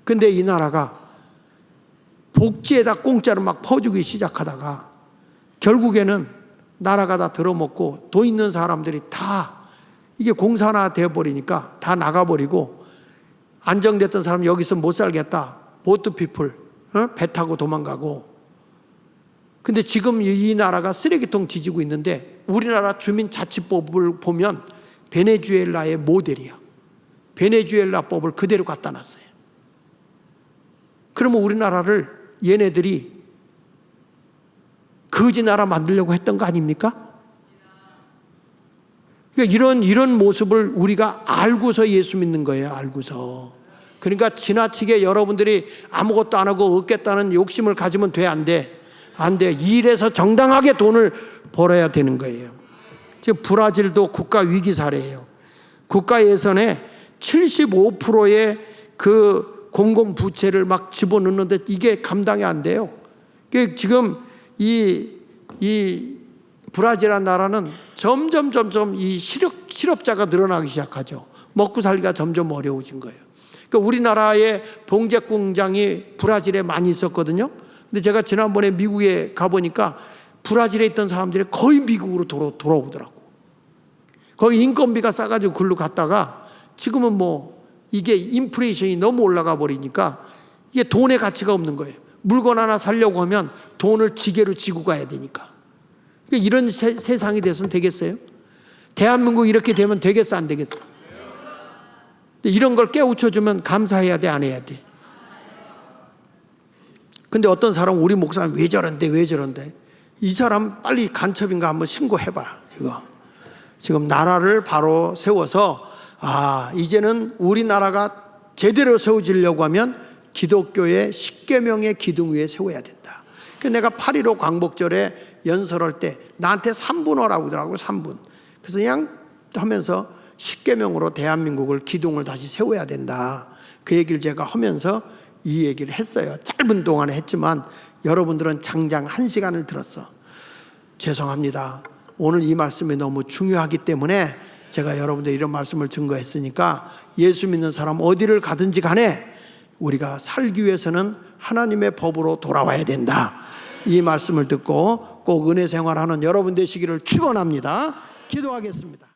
근데 이 나라가 복지에다 공짜로 막 퍼주기 시작하다가 결국에는 나라가 다 들어먹고 돈 있는 사람들이 다 이게 공산화 되어버리니까 다 나가버리고 안정됐던 사람 여기서 못 살겠다. 보트피플 배 타고 도망가고. 근데 지금 이 나라가 쓰레기통 뒤지고 있는데 우리나라 주민자치법을 보면 베네수엘라의 모델이야. 베네수엘라법을 그대로 갖다 놨어요. 그러면 우리나라를 얘네들이 거지 나라 만들려고 했던 거 아닙니까? 그러니까 이런 모습을 우리가 알고서 예수 믿는 거예요. 알고서. 그러니까 지나치게 여러분들이 아무것도 안 하고 얻겠다는 욕심을 가지면 돼? 안 돼? 안 돼. 일해서 정당하게 돈을 벌어야 되는 거예요. 지금 브라질도 국가 위기 사례예요. 국가 예산에 75%의 그 공공부채를 막 집어넣는데 이게 감당이 안 돼요. 지금 이 브라질이라는 나라는 점점 이 실업자가 늘어나기 시작하죠. 먹고 살기가 점점 어려워진 거예요. 그러니까 우리나라의 봉제 공장이 브라질에 많이 있었거든요. 근데 제가 지난번에 미국에 가보니까 브라질에 있던 사람들이 거의 미국으로 돌아오더라고. 거기 인건비가 싸가지고 글로 갔다가 지금은 뭐 이게 인플레이션이 너무 올라가 버리니까 이게 돈의 가치가 없는 거예요. 물건 하나 사려고 하면 돈을 지게로 지고 가야 되니까. 그러니까 이런 세상이 돼서는 되겠어요? 대한민국 이렇게 되면 되겠어, 안 되겠어? 이런 걸 깨우쳐주면 감사해야 돼, 안 해야 돼? 근데 어떤 사람은 우리 목사님 왜 저런데? 이 사람 빨리 간첩인가 한번 신고해봐, 이거. 지금 나라를 바로 세워서, 이제는 우리나라가 제대로 세워지려고 하면 기독교의 10계명의 기둥 위에 세워야 된다. 그래서 내가 8.15 광복절에 연설할 때 나한테 3분어라고 하더라고요. 3분. 그래서 그냥 하면서 10계명으로 대한민국을 기둥을 다시 세워야 된다. 그 얘기를 제가 하면서 이 얘기를 했어요. 짧은 동안에 했지만 여러분들은 장장 1시간을 들었어. 죄송합니다. 오늘 이 말씀이 너무 중요하기 때문에 제가 여러분들 이런 말씀을 증거했으니까 예수 믿는 사람 어디를 가든지 간에 우리가 살기 위해서는 하나님의 법으로 돌아와야 된다. 이 말씀을 듣고 꼭 은혜 생활하는 여러분 되시기를 축원합니다. 기도하겠습니다.